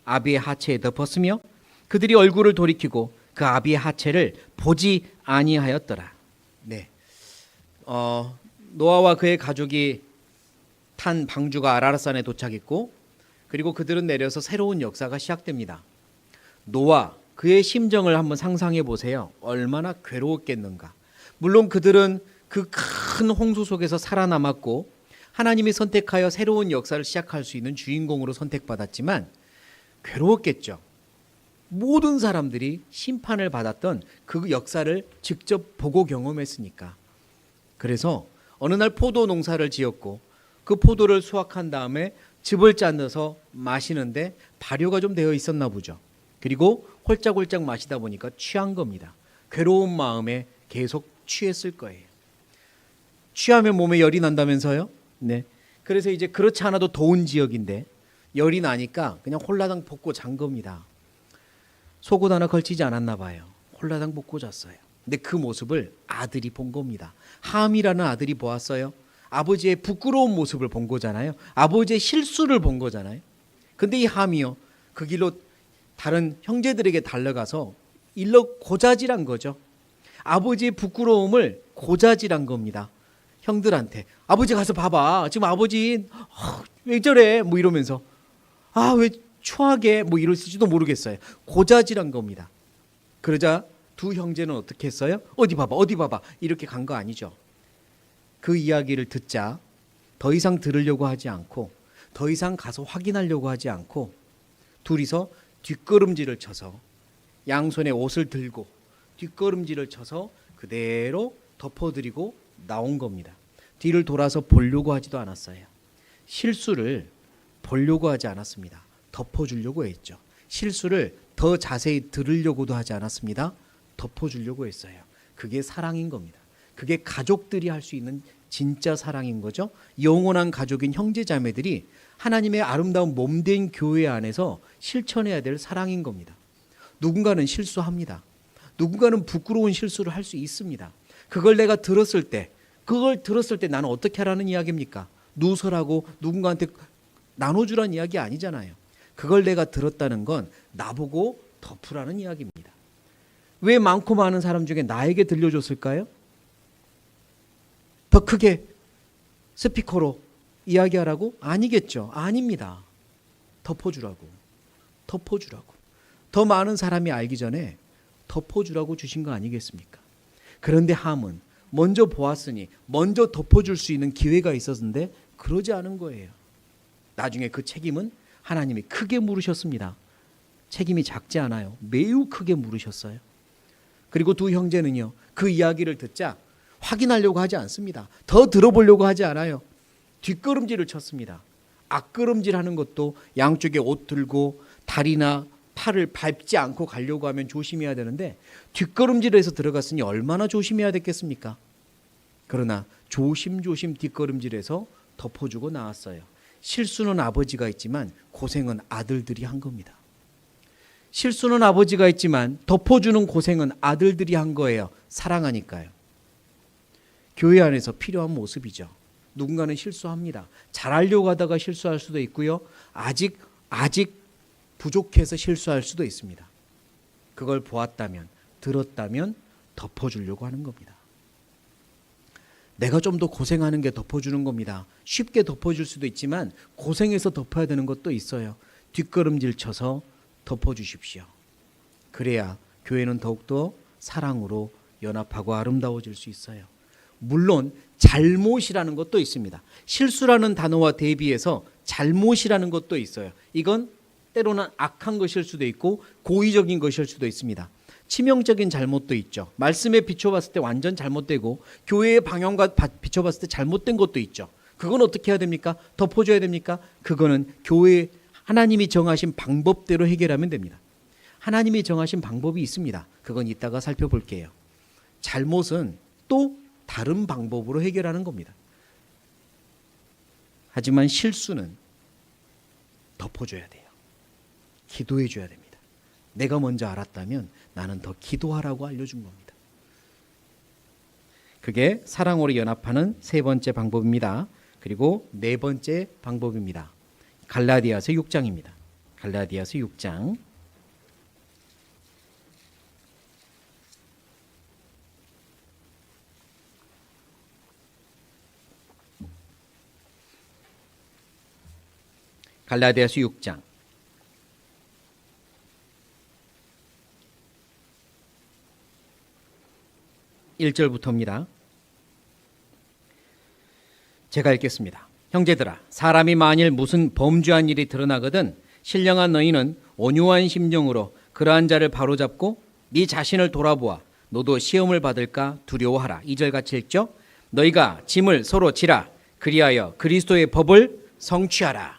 아비의 하체에 덮었으며 그들이 얼굴을 돌이키고 그 아비의 하체를 보지 아니하였더라. 네, 노아와 그의 가족이 탄 방주가 아라랏산에 도착했고, 그리고 그들은 내려서 새로운 역사가 시작됩니다. 노아, 그의 심정을 한번 상상해 보세요. 얼마나 괴로웠겠는가. 물론 그들은 그 큰 홍수 속에서 살아남았고 하나님이 선택하여 새로운 역사를 시작할 수 있는 주인공으로 선택받았지만 괴로웠겠죠. 모든 사람들이 심판을 받았던 그 역사를 직접 보고 경험했으니까. 그래서 어느 날 포도 농사를 지었고 그 포도를 수확한 다음에 즙을 짜내서 마시는데 발효가 좀 되어 있었나 보죠. 그리고 홀짝홀짝 마시다 보니까 취한 겁니다. 괴로운 마음에 계속 취했을 거예요. 취하면 몸에 열이 난다면서요? 네. 그래서 이제 그렇지 않아도 더운 지역인데 열이 나니까 그냥 홀라당 벗고 잔 겁니다. 속옷 하나 걸치지 않았나 봐요. 홀라당 벗고 잤어요. 근데 그 모습을 아들이 본 겁니다. 함이라는 아들이 보았어요. 아버지의 부끄러운 모습을 본 거잖아요. 아버지의 실수를 본 거잖아요. 근데 이 함이요, 그 길로 다른 형제들에게 달려가서 일러 고자질한 거죠. 아버지의 부끄러움을 고자질한 겁니다. 형들한테 아버지 가서 봐봐. 지금 아버지 왜 저래? 뭐 이러면서 왜 추하게 뭐 이럴지도 모르겠어요. 고자질한 겁니다. 그러자 두 형제는 어떻게 했어요? 어디 봐봐, 어디 봐봐. 이렇게 간 거 아니죠. 그 이야기를 듣자 더 이상 들으려고 하지 않고 더 이상 가서 확인하려고 하지 않고 둘이서 뒷걸음질을 쳐서 양손에 옷을 들고 뒷걸음질을 쳐서 그대로 덮어드리고 나온 겁니다. 뒤를 돌아서 보려고 하지도 않았어요. 실수를 보려고 하지 않았습니다. 덮어주려고 했죠. 실수를 더 자세히 들으려고도 하지 않았습니다. 덮어주려고 했어요. 그게 사랑인 겁니다. 그게 가족들이 할 수 있는 진짜 사랑인 거죠. 영원한 가족인 형제자매들이 하나님의 아름다운 몸된 교회 안에서 실천해야 될 사랑인 겁니다. 누군가는 실수합니다. 누군가는 부끄러운 실수를 할 수 있습니다. 그걸 내가 들었을 때 나는 어떻게 하라는 이야기입니까? 누설하고 누군가한테 나눠주라는 이야기 아니잖아요. 그걸 내가 들었다는 건 나보고 덮으라는 이야기입니다. 왜 많고 많은 사람 중에 나에게 들려줬을까요? 더 크게 스피커로 이야기하라고? 아니겠죠. 아닙니다. 덮어주라고. 더 많은 사람이 알기 전에 덮어주라고 주신 거 아니겠습니까? 그런데 함은 먼저 보았으니 먼저 덮어줄 수 있는 기회가 있었는데 그러지 않은 거예요. 나중에 그 책임은 하나님이 크게 물으셨습니다. 책임이 작지 않아요. 매우 크게 물으셨어요. 그리고 두 형제는요, 그 이야기를 듣자 확인하려고 하지 않습니다. 더 들어보려고 하지 않아요. 뒷걸음질을 쳤습니다. 앞걸음질하는 것도 양쪽에 옷 들고 다리나 팔을 밟지 않고 가려고 하면 조심해야 되는데 뒷걸음질해서 들어갔으니 얼마나 조심해야 됐겠습니까? 그러나 조심조심 뒷걸음질해서 덮어주고 나왔어요. 실수는 아버지가 있지만 고생은 아들들이 한 겁니다. 실수는 아버지가 있지만 덮어주는 고생은 아들들이 한 거예요. 사랑하니까요. 교회 안에서 필요한 모습이죠. 누군가는 실수합니다. 잘하려고 하다가 실수할 수도 있고요. 아직 부족해서 실수할 수도 있습니다. 그걸 보았다면, 들었다면 덮어주려고 하는 겁니다. 내가 좀 더 고생하는 게 덮어주는 겁니다. 쉽게 덮어줄 수도 있지만 고생해서 덮어야 되는 것도 있어요. 뒷걸음질 쳐서 덮어주십시오. 그래야 교회는 더욱더 사랑으로 연합하고 아름다워질 수 있어요. 물론 잘못이라는 것도 있습니다. 실수라는 단어와 대비해서 잘못이라는 것도 있어요. 이건 때로는 악한 것일 수도 있고 고의적인 것일 수도 있습니다. 치명적인 잘못도 있죠. 말씀에 비춰봤을 때 완전 잘못되고 교회의 방향과 비춰봤을 때 잘못된 것도 있죠. 그건 어떻게 해야 됩니까? 덮어줘야 됩니까? 그거는 교회 하나님이 정하신 방법대로 해결하면 됩니다. 하나님이 정하신 방법이 있습니다. 그건 이따가 살펴볼게요. 잘못은 또 다른 방법으로 해결하는 겁니다. 하지만 실수는 덮어줘야 돼요. 기도해 줘야 됩니다. 내가 먼저 알았다면 나는 더 기도하라고 알려준 겁니다. 그게 사랑으로 연합하는 세 번째 방법입니다. 그리고 네 번째 방법입니다. 갈라디아서 6장입니다. 갈라디아서 6장. 갈라디아서 6장 1절부터입니다. 제가 읽겠습니다. 형제들아, 사람이 만일 무슨 범죄한 일이 드러나거든 신령한 너희는 온유한 심정으로 그러한 자를 바로잡고 네 자신을 돌아보아 너도 시험을 받을까 두려워하라. 2절 같이 읽죠. 너희가 짐을 서로 지라. 그리하여 그리스도의 법을 성취하라.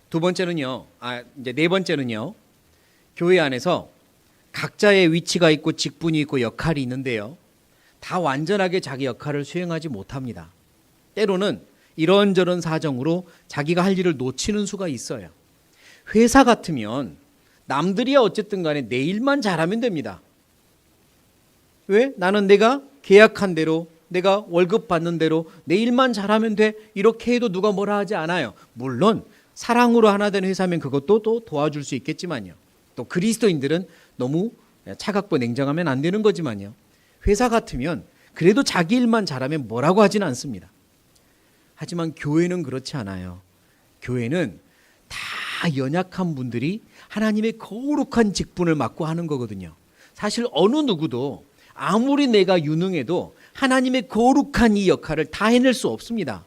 두 번째는요. 이제 네 번째는요. 교회 안에서 각자의 위치가 있고 직분이 있고 역할이 있는데요. 다 완전하게 자기 역할을 수행하지 못합니다. 때로는 이런저런 사정으로 자기가 할 일을 놓치는 수가 있어요. 회사 같으면 남들이야 어쨌든 간에 내 일만 잘하면 됩니다. 왜? 나는 내가 계약한 대로, 내가 월급 받는 대로 내 일만 잘하면 돼. 이렇게 해도 누가 뭐라 하지 않아요. 물론 사랑으로 하나 된 회사면 그것도 또 도와줄 수 있겠지만요. 또 그리스도인들은 너무 차갑고 냉정하면 안 되는 거지만요. 회사 같으면 그래도 자기 일만 잘하면 뭐라고 하진 않습니다. 하지만 교회는 그렇지 않아요. 교회는 다 연약한 분들이 하나님의 거룩한 직분을 맡고 하는 거거든요. 사실 어느 누구도 아무리 내가 유능해도 하나님의 거룩한 이 역할을 다 해낼 수 없습니다.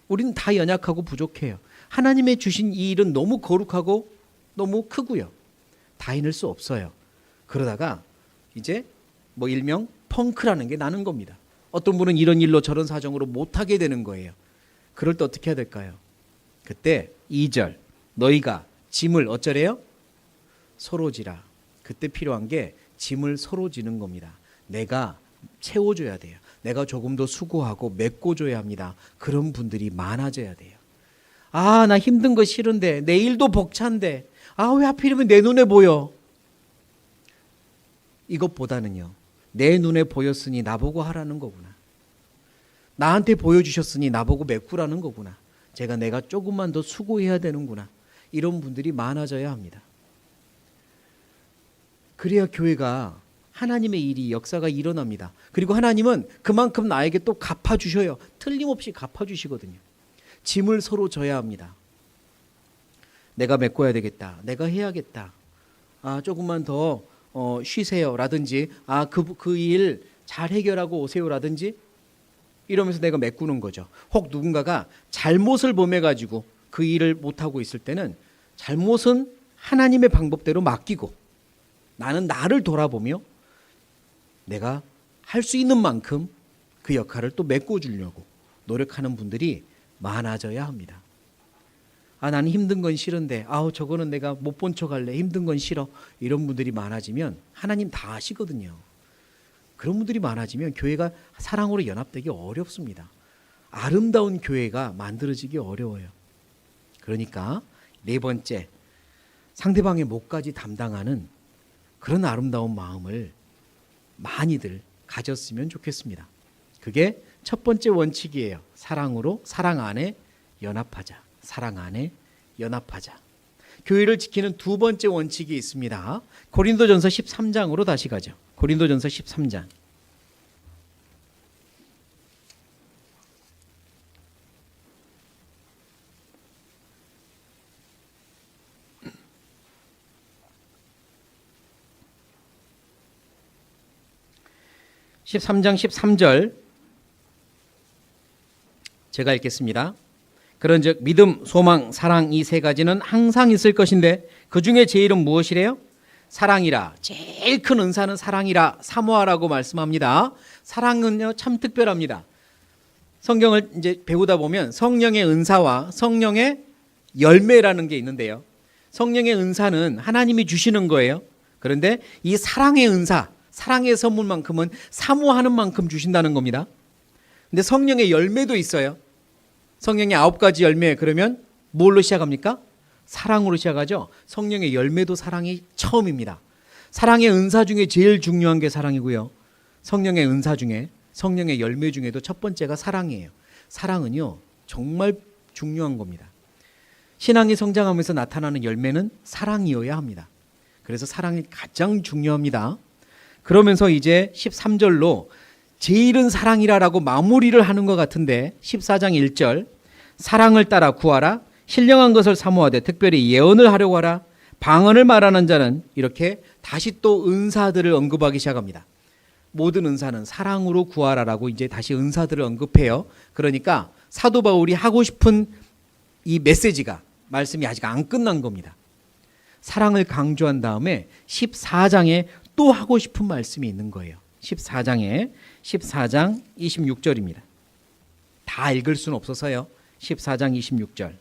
우리는 다 연약하고 부족해요. 하나님의 주신 이 일은 너무 거룩하고 너무 크고요. 다 해낼 수 없어요. 그러다가 이제 뭐 일명 펑크라는 게 나는 겁니다. 어떤 분은 이런 일로 저런 사정으로 못하게 되는 거예요. 그럴 때 어떻게 해야 될까요? 그때 2절 너희가 짐을 어쩌래요? 서로 지라. 그때 필요한 게 짐을 서로 지는 겁니다. 내가 채워줘야 돼요. 내가 조금 더 수고하고 메꿔줘야 합니다. 그런 분들이 많아져야 돼요. 나 힘든 거 싫은데 내 일도 벅찬데 왜 하필이면 내 눈에 보여. 이것보다는요. 내 눈에 보였으니 나보고 하라는 거구나. 나한테 보여주셨으니 나보고 메꾸라는 거구나. 내가 조금만 더 수고해야 되는구나. 이런 분들이 많아져야 합니다. 그래야 교회가 하나님의 일이 역사가 일어납니다. 그리고 하나님은 그만큼 나에게 또 갚아주셔요. 틀림없이 갚아주시거든요. 짐을 서로 져야 합니다. 내가 메꿔야 되겠다. 내가 해야겠다. 조금만 더 쉬세요 라든지 그 일 잘 해결하고 오세요 라든지 이러면서 내가 메꾸는 거죠. 혹 누군가가 잘못을 범해가지고 그 일을 못하고 있을 때는 잘못은 하나님의 방법대로 맡기고 나는 나를 돌아보며 내가 할 수 있는 만큼 그 역할을 또 메꿔주려고 노력하는 분들이 많아져야 합니다. 나는 힘든 건 싫은데 저거는 내가 못 본 척 할래. 힘든 건 싫어. 이런 분들이 많아지면 하나님 다 아시거든요. 그런 분들이 많아지면 교회가 사랑으로 연합되기 어렵습니다. 아름다운 교회가 만들어지기 어려워요. 그러니까 네 번째, 상대방의 몫까지 담당하는 그런 아름다운 마음을 많이들 가졌으면 좋겠습니다. 그게 첫 번째 원칙이에요. 사랑으로, 사랑 안에 연합하자. 사랑 안에 연합하자. 교회를 지키는 두 번째 원칙이 있습니다. 고린도전서 13장으로 다시 가죠. 고린도전서 13장. (13장 13절) 제가 읽겠습니다. 그런즉 믿음, 소망, 사랑 이 세 가지는 항상 있을 것인데 그 중에 제일은 무엇이래요? 사랑이라. 제일 큰 은사는 사랑이라 사모하라고 말씀합니다. 사랑은요 참 특별합니다. 성경을 이제 배우다 보면 성령의 은사와 성령의 열매라는 게 있는데요. 성령의 은사는 하나님이 주시는 거예요. 그런데 이 사랑의 은사, 사랑의 선물만큼은 사모하는 만큼 주신다는 겁니다. 근데 성령의 열매도 있어요. 성령의 9가지 열매, 그러면 뭘로 시작합니까? 사랑으로 시작하죠. 성령의 열매도 사랑이 처음입니다. 사랑의 은사 중에 제일 중요한 게 사랑이고요. 성령의 은사 중에, 성령의 열매 중에도 첫 번째가 사랑이에요. 사랑은요 정말 중요한 겁니다. 신앙이 성장하면서 나타나는 열매는 사랑이어야 합니다. 그래서 사랑이 가장 중요합니다. 그러면서 이제 13절로 제일은 사랑이라라고 마무리를 하는 것 같은데 14장 1절 사랑을 따라 구하라. 신령한 것을 사모하되 특별히 예언을 하려고 하라. 방언을 말하는 자는 이렇게 다시 또 은사들을 언급하기 시작합니다. 모든 은사는 사랑으로 구하라라고 이제 다시 은사들을 언급해요. 그러니까 사도 바울이 하고 싶은 이 메시지가 말씀이 아직 안 끝난 겁니다. 사랑을 강조한 다음에 14장에 또 하고 싶은 말씀이 있는 거예요. 14장 26절입니다. 다 읽을 수는 없어서요. 14장 26절.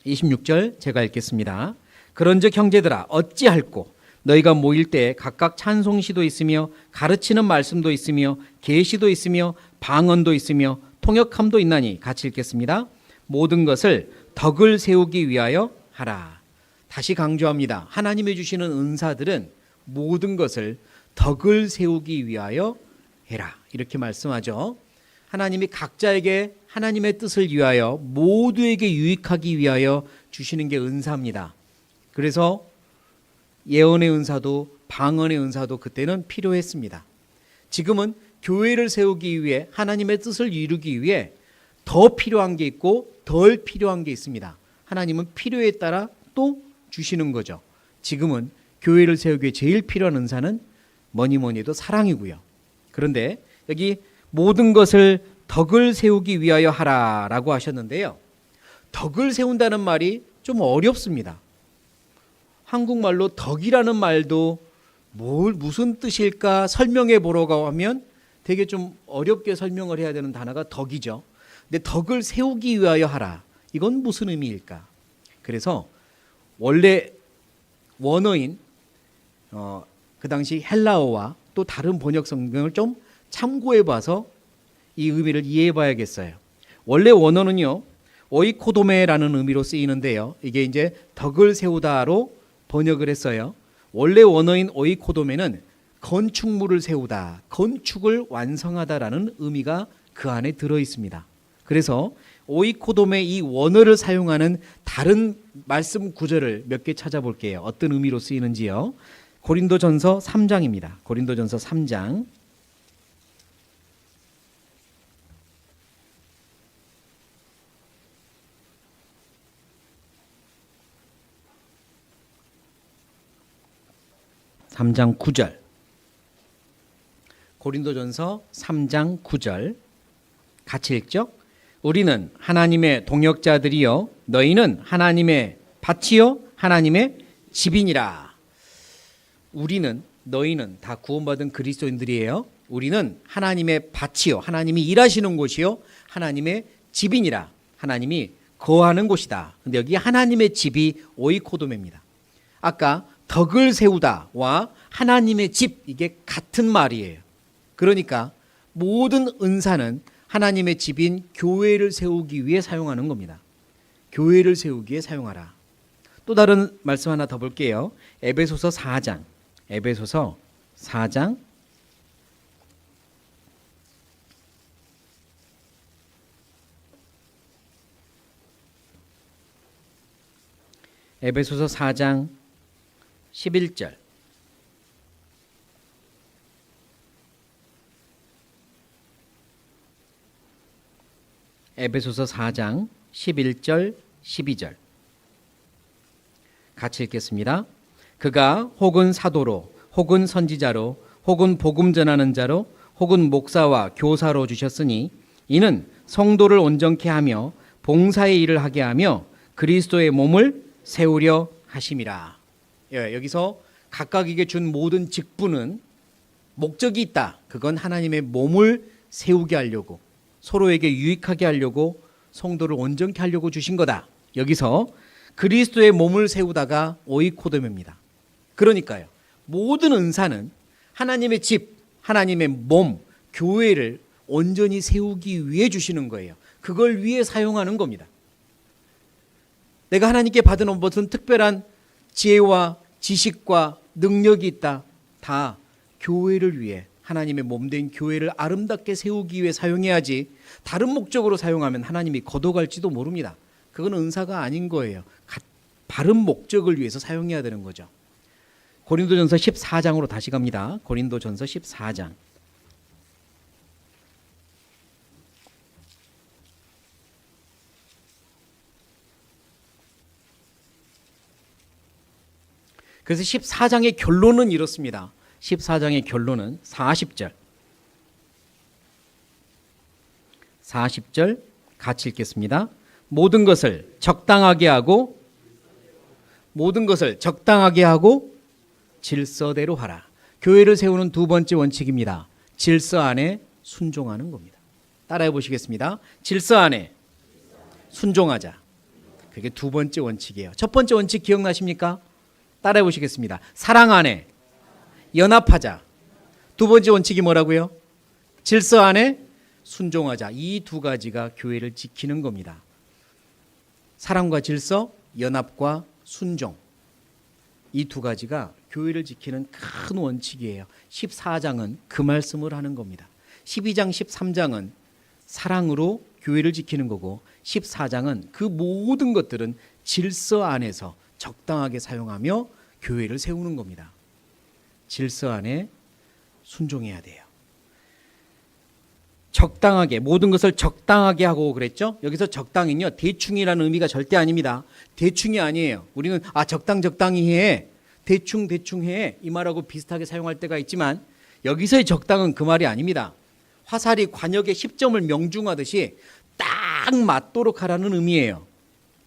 26절 제가 읽겠습니다. 그런즉 형제들아 어찌할꼬 너희가 모일 때 각각 찬송시도 있으며 가르치는 말씀도 있으며 계시도 있으며 방언도 있으며 통역함도 있나니 같이 읽겠습니다. 모든 것을 덕을 세우기 위하여 하라. 다시 강조합니다. 하나님이 주시는 은사들은 모든 것을 덕을 세우기 위하여 해라. 이렇게 말씀하죠. 하나님이 각자에게 하나님의 뜻을 위하여 모두에게 유익하기 위하여 주시는 게 은사입니다. 그래서 예언의 은사도 방언의 은사도 그때는 필요했습니다. 지금은 교회를 세우기 위해 하나님의 뜻을 이루기 위해 더 필요한 게 있고 덜 필요한 게 있습니다. 하나님은 필요에 따라 또 주시는 거죠. 지금은 교회를 세우기 위해 제일 필요한 은사는 뭐니 해도 사랑이고요. 그런데 여기 모든 것을 덕을 세우기 위하여 하라라고 하셨는데요. 덕을 세운다는 말이 좀 어렵습니다. 한국말로 덕이라는 말도 무슨 뜻일까 설명해 보려고 하면 되게 좀 어렵게 설명을 해야 되는 단어가 덕이죠. 근데 덕을 세우기 위하여 하라. 이건 무슨 의미일까? 그래서 원래 원어인 그 당시 헬라어와 또 다른 번역 성경을 좀 참고해 봐서 이 의미를 이해해 봐야겠어요. 원래 원어는요. 오이코도메라는 의미로 쓰이는데요. 이게 이제 덕을 세우다로 번역을 했어요. 원래 원어인 오이코도메는 건축물을 세우다, 건축을 완성하다라는 의미가 그 안에 들어 있습니다. 그래서 오이코돔의 이 원어를 사용하는 다른 말씀 구절을 몇 개 찾아볼게요. 어떤 의미로 쓰이는지요. 고린도전서 3장입니다. 고린도전서 3장. (3장 9절) 고린도전서 3장 9절 같이 읽죠. 우리는 하나님의 동역자들이요 너희는 하나님의 밭이요 하나님의 집이니라. 우리는 너희는 다 구원받은 그리스도인들이에요. 우리는 하나님의 밭이요 하나님이 일하시는 곳이요 하나님의 집이니라. 하나님이 거하는 곳이다. 근데 여기 하나님의 집이 오이코도메입니다. 아까 덕을 세우다와 하나님의 집 이게 같은 말이에요. 그러니까 모든 은사는 하나님의 집인 교회를 세우기 위해 사용하는 겁니다. 교회를 세우기 위해 사용하라. 또 다른 말씀 하나 더 볼게요. 에베소서 4장. 에베소서 4장. 에베소서 4장 11절. 에베소서 4장 11절 12절 같이 읽겠습니다. 그가 혹은 사도로 혹은 선지자로 혹은 복음 전하는 자로 혹은 목사와 교사로 주셨으니 이는 성도를 온전케 하며 봉사의 일을 하게 하며 그리스도의 몸을 세우려 하심이라. 여기서 각각에게 준 모든 직분은 목적이 있다. 그건 하나님의 몸을 세우게 하려고 서로에게 유익하게 하려고 성도를 온전케 하려고 주신 거다. 여기서 그리스도의 몸을 세우다가 오이코돔입니다. 그러니까요. 모든 은사는 하나님의 집, 하나님의 몸, 교회를 온전히 세우기 위해 주시는 거예요. 그걸 위해 사용하는 겁니다. 내가 하나님께 받은 무슨 특별한 지혜와 지식과 능력이 있다. 다 교회를 위해 하나님의 몸된 교회를 아름답게 세우기 위해 사용해야지 다른 목적으로 사용하면 하나님이 거둬갈지도 모릅니다. 그건 은사가 아닌 거예요. 바른 목적을 위해서 사용해야 되는 거죠. 고린도전서 14장으로 다시 갑니다. 고린도전서 14장. 그래서 14장의 결론은 이렇습니다. 14장의 결론은 40절 같이 읽겠습니다. 모든 것을 적당하게 하고 질서대로 하라. 교회를 세우는 두 번째 원칙입니다. 질서 안에 순종하는 겁니다. 따라해 보시겠습니다. 질서 안에 순종하자. 그게 두 번째 원칙이에요. 첫 번째 원칙 기억나십니까? 따라해 보시겠습니다. 사랑 안에 연합하자. 두 번째 원칙이 뭐라고요? 질서 안에 순종하자. 이 두 가지가 교회를 지키는 겁니다. 사랑과 질서, 연합과 순종. 이 두 가지가 교회를 지키는 큰 원칙이에요. 14장은 그 말씀을 하는 겁니다. 12장, 13장은 사랑으로 교회를 지키는 거고 14장은 그 모든 것들은 질서 안에서 적당하게 사용하며 교회를 세우는 겁니다. 질서 안에 순종해야 돼요. 적당하게, 모든 것을 적당하게 하고 그랬죠? 여기서 적당히는요, 대충이라는 의미가 절대 아닙니다. 대충이 아니에요. 우리는 적당히 해, 대충 해, 이 말하고 비슷하게 사용할 때가 있지만 여기서의 적당은 그 말이 아닙니다. 화살이 관역의 10점을 명중하듯이 딱 맞도록 하라는 의미예요.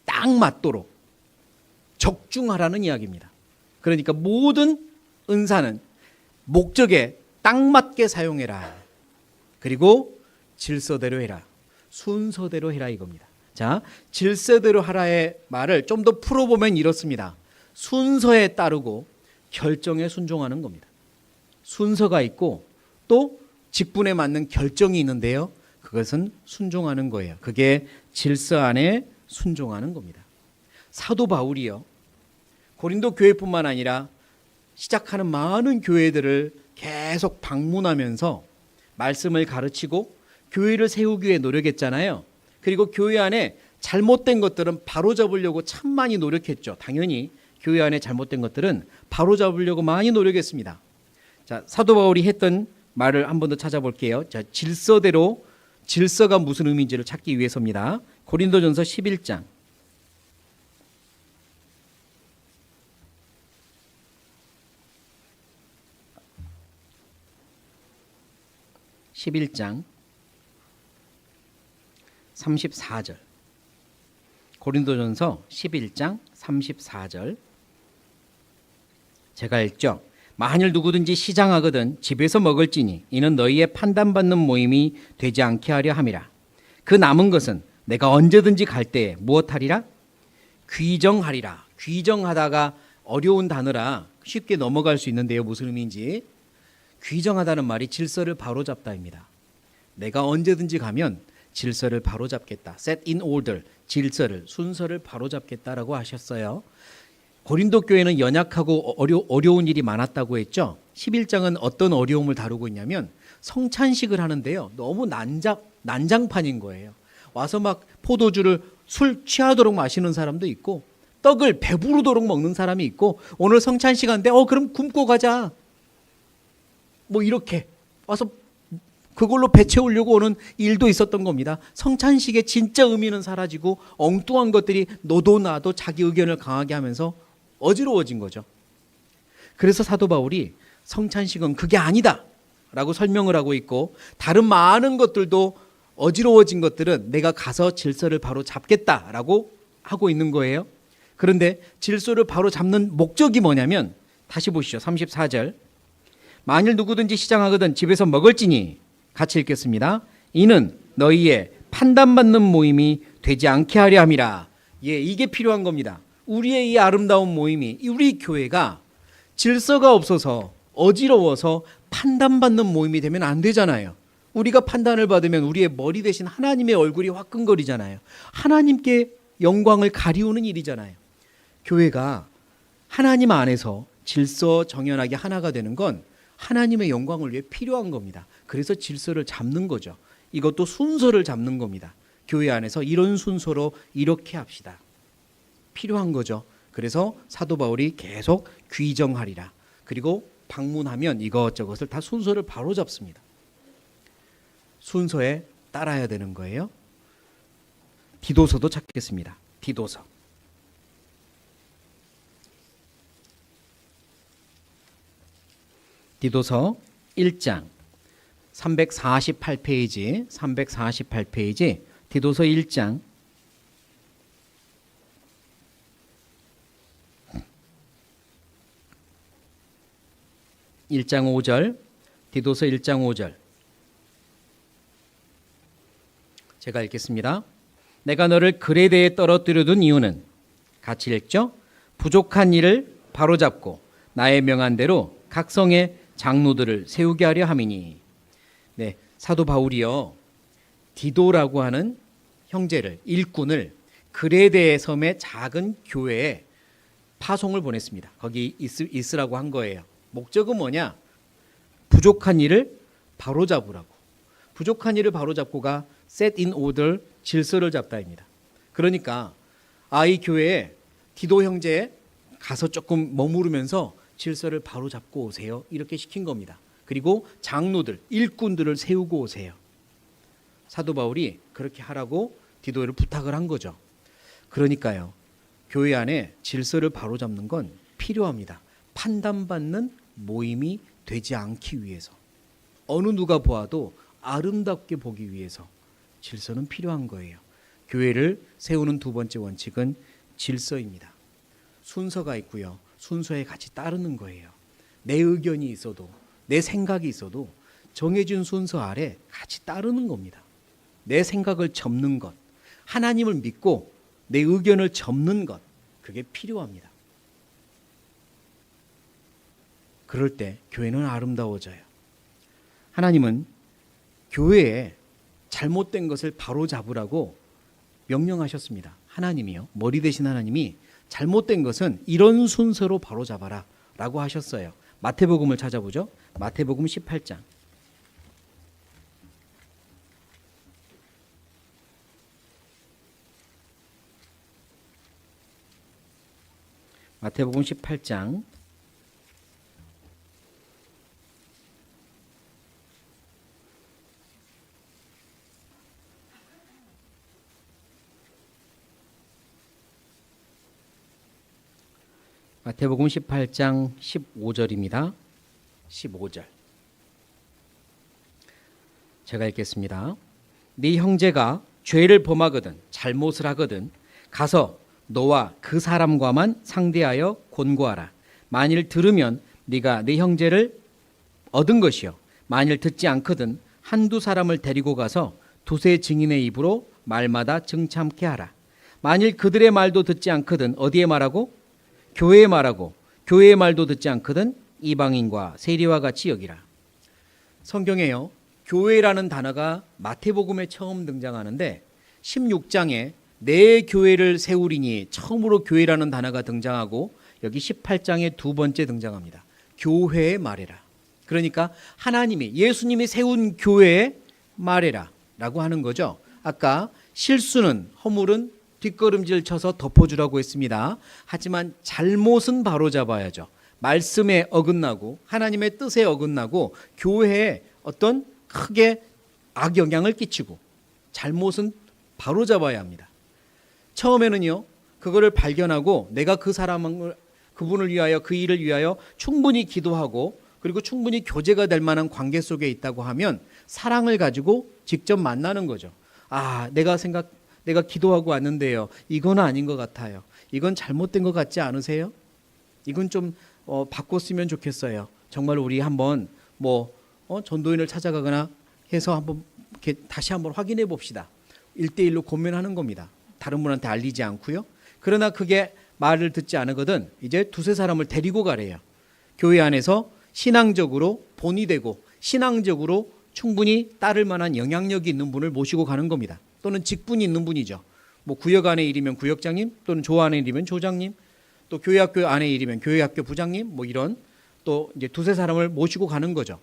딱 맞도록 적중하라는 이야기입니다. 그러니까 모든 은사는 목적에 딱 맞게 사용해라. 그리고 질서대로 해라. 순서대로 해라 이겁니다. 자, 질서대로 하라의 말을 좀 더 풀어보면 이렇습니다. 순서에 따르고 결정에 순종하는 겁니다. 순서가 있고 또 직분에 맞는 결정이 있는데요. 그것은 순종하는 거예요. 그게 질서 안에 순종하는 겁니다. 사도 바울이요, 고린도 교회뿐만 아니라 시작하는 많은 교회들을 계속 방문하면서 말씀을 가르치고 교회를 세우기 위해 노력했잖아요. 그리고 교회 안에 잘못된 것들은 바로잡으려고 참 많이 노력했죠. 당연히 교회 안에 잘못된 것들은 바로잡으려고 많이 노력했습니다. 자, 사도 바울이 했던 말을 한 번 더 찾아볼게요. 자, 질서가 무슨 의미인지를 찾기 위해서입니다. 고린도전서 11장 34절. 고린도전서 11장 34절. 제가 읽죠. 만일 누구든지 시장하거든 집에서 먹을지니 이는 너희의 판단받는 모임이 되지 않게 하려 함이라. 그 남은 것은 내가 언제든지 갈 때에 무엇하리라? 귀정하리라. 귀정하다가 어려운 단어라 쉽게 넘어갈 수 있는데요. 무슨 의미인지. 귀정하다는 말이 질서를 바로잡다입니다. 내가 언제든지 가면 질서를 바로잡겠다. set in order, 질서를, 순서를 바로잡겠다라고 하셨어요. 고린도 교회는 연약하고 어려운 일이 많았다고 했죠. 11장은 어떤 어려움을 다루고 있냐면 성찬식을 하는데요. 너무 난장판인 거예요. 와서 막 포도주를 술 취하도록 마시는 사람도 있고 떡을 배부르도록 먹는 사람이 있고 오늘 성찬식 한데 그럼 굶고 가자. 뭐 이렇게 와서 그걸로 배 채우려고 오는 일도 있었던 겁니다. 성찬식의 진짜 의미는 사라지고 엉뚱한 것들이 너도 나도 자기 의견을 강하게 하면서 어지러워진 거죠. 그래서 사도 바울이 성찬식은 그게 아니다 라고 설명을 하고 있고 다른 많은 것들도 어지러워진 것들은 내가 가서 질서를 바로 잡겠다라고 하고 있는 거예요. 그런데 질서를 바로 잡는 목적이 뭐냐면 다시 보시죠. 34절. 만일 누구든지 시장하거든 집에서 먹을지니 같이 읽겠습니다. 이는 너희의 판단받는 모임이 되지 않게 하려 함이라. 예, 이게 필요한 겁니다. 우리의 이 아름다운 모임이 우리 교회가 질서가 없어서 어지러워서 판단받는 모임이 되면 안 되잖아요. 우리가 판단을 받으면 우리의 머리 대신 하나님의 얼굴이 화끈거리잖아요. 하나님께 영광을 가리우는 일이잖아요. 교회가 하나님 안에서 질서 정연하게 하나가 되는 건 하나님의 영광을 위해 필요한 겁니다. 그래서 질서를 잡는 거죠. 이것도 순서를 잡는 겁니다. 교회 안에서 이런 순서로 이렇게 합시다. 필요한 거죠. 그래서 사도 바울이 계속 귀정하리라. 그리고 방문하면 이것저것을 다 순서를 바로 잡습니다. 순서에 따라야 되는 거예요. 디도서도 찾겠습니다. 디도서 디도서 1장 348페이지 디도서 1장 5절 디도서 1장 5절 제가 읽겠습니다. 내가 너를 그레데에 떨어뜨려둔 이유는 같이 읽죠. 부족한 일을 바로잡고 나의 명한 대로 각성의 장로들을 세우게 하려 함이니. 네, 사도 바울이요 디도라고 하는 형제를 일꾼을 그레데 섬의 작은 교회에 파송을 보냈습니다. 거기 있으라고 한 거예요. 목적은 뭐냐? 부족한 일을 바로잡으라고. 부족한 일을 바로잡고가 set in order, 질서를 잡다입니다. 그러니까 이 교회에 디도 형제에 가서 조금 머무르면서 질서를 바로잡고 오세요. 이렇게 시킨 겁니다. 그리고 장로들, 일꾼들을 세우고 오세요. 사도 바울이 그렇게 하라고 디도를 부탁을 한 거죠. 그러니까요, 교회 안에 질서를 바로잡는 건 필요합니다. 판단받는 모임이 되지 않기 위해서, 어느 누가 보아도 아름답게 보기 위해서 질서는 필요한 거예요. 교회를 세우는 두 번째 원칙은 질서입니다. 순서가 있고요, 순서에 같이 따르는 거예요. 내 의견이 있어도, 내 생각이 있어도 정해진 순서 아래 같이 따르는 겁니다. 내 생각을 접는 것, 하나님을 믿고 내 의견을 접는 것, 그게 필요합니다. 그럴 때 교회는 아름다워져요. 하나님은 교회에 잘못된 것을 바로잡으라고 명령하셨습니다. 하나님이요, 머리 대신 하나님이 잘못된 것은 이런 순서로 바로잡아라 라고 하셨어요. 마태복음을 찾아보죠. 마태복음 18장. 마태복음 18장 15절입니다. 15절. 제가 읽겠습니다. 네 형제가 죄를 범하거든 잘못을 하거든 가서 너와 그 사람과만 상대하여 권고하라. 만일 들으면 네가 네 형제를 얻은 것이요, 만일 듣지 않거든 한두 사람을 데리고 가서 두세 증인의 입으로 말마다 증참케 하라. 만일 그들의 말도 듣지 않거든 어디에 말하고? 교회에 말하고, 교회의 말도 듣지 않거든 이방인과 세리와 같이 여기라. 성경에요, 교회라는 단어가 마태복음에 처음 등장하는데 16장에 내 교회를 세우리니 처음으로 교회라는 단어가 등장하고 여기 18장에 두 번째 등장합니다. 교회에 말해라. 그러니까 하나님이, 예수님이 세운 교회에 말해라 라고 하는 거죠. 아까 실수는, 허물은 뒷걸음질 쳐서 덮어주라고 했습니다. 하지만 잘못은 바로잡아야죠. 말씀에 어긋나고 하나님의 뜻에 어긋나고 교회에 어떤 크게 악영향을 끼치고 잘못은 바로잡아야 합니다. 처음에는요, 그거를 발견하고 내가 그 사람을, 그분을 위하여, 그 일을 위하여 충분히 기도하고 그리고 충분히 교제가 될 만한 관계 속에 있다고 하면 사랑을 가지고 직접 만나는 거죠. 내가 기도하고 왔는데요, 이건 아닌 것 같아요. 이건 잘못된 것 같지 않으세요? 이건 좀 바꿨으면 좋겠어요. 정말 우리 한번 전도인을 찾아가거나 해서 한번 이렇게 다시 한번 확인해 봅시다. 1대1로 고민하는 겁니다. 다른 분한테 알리지 않고요. 그러나 그게 말을 듣지 않으거든 이제 두세 사람을 데리고 가래요. 교회 안에서 신앙적으로 본이 되고 신앙적으로 충분히 따를 만한 영향력이 있는 분을 모시고 가는 겁니다. 또는 직분이 있는 분이죠. 구역 안에 일이면 구역장님, 또는 조 안에 일이면 조장님, 또 교회학교 안에 일이면 교회학교 부장님, 이런 또 이제 두세 사람을 모시고 가는 거죠.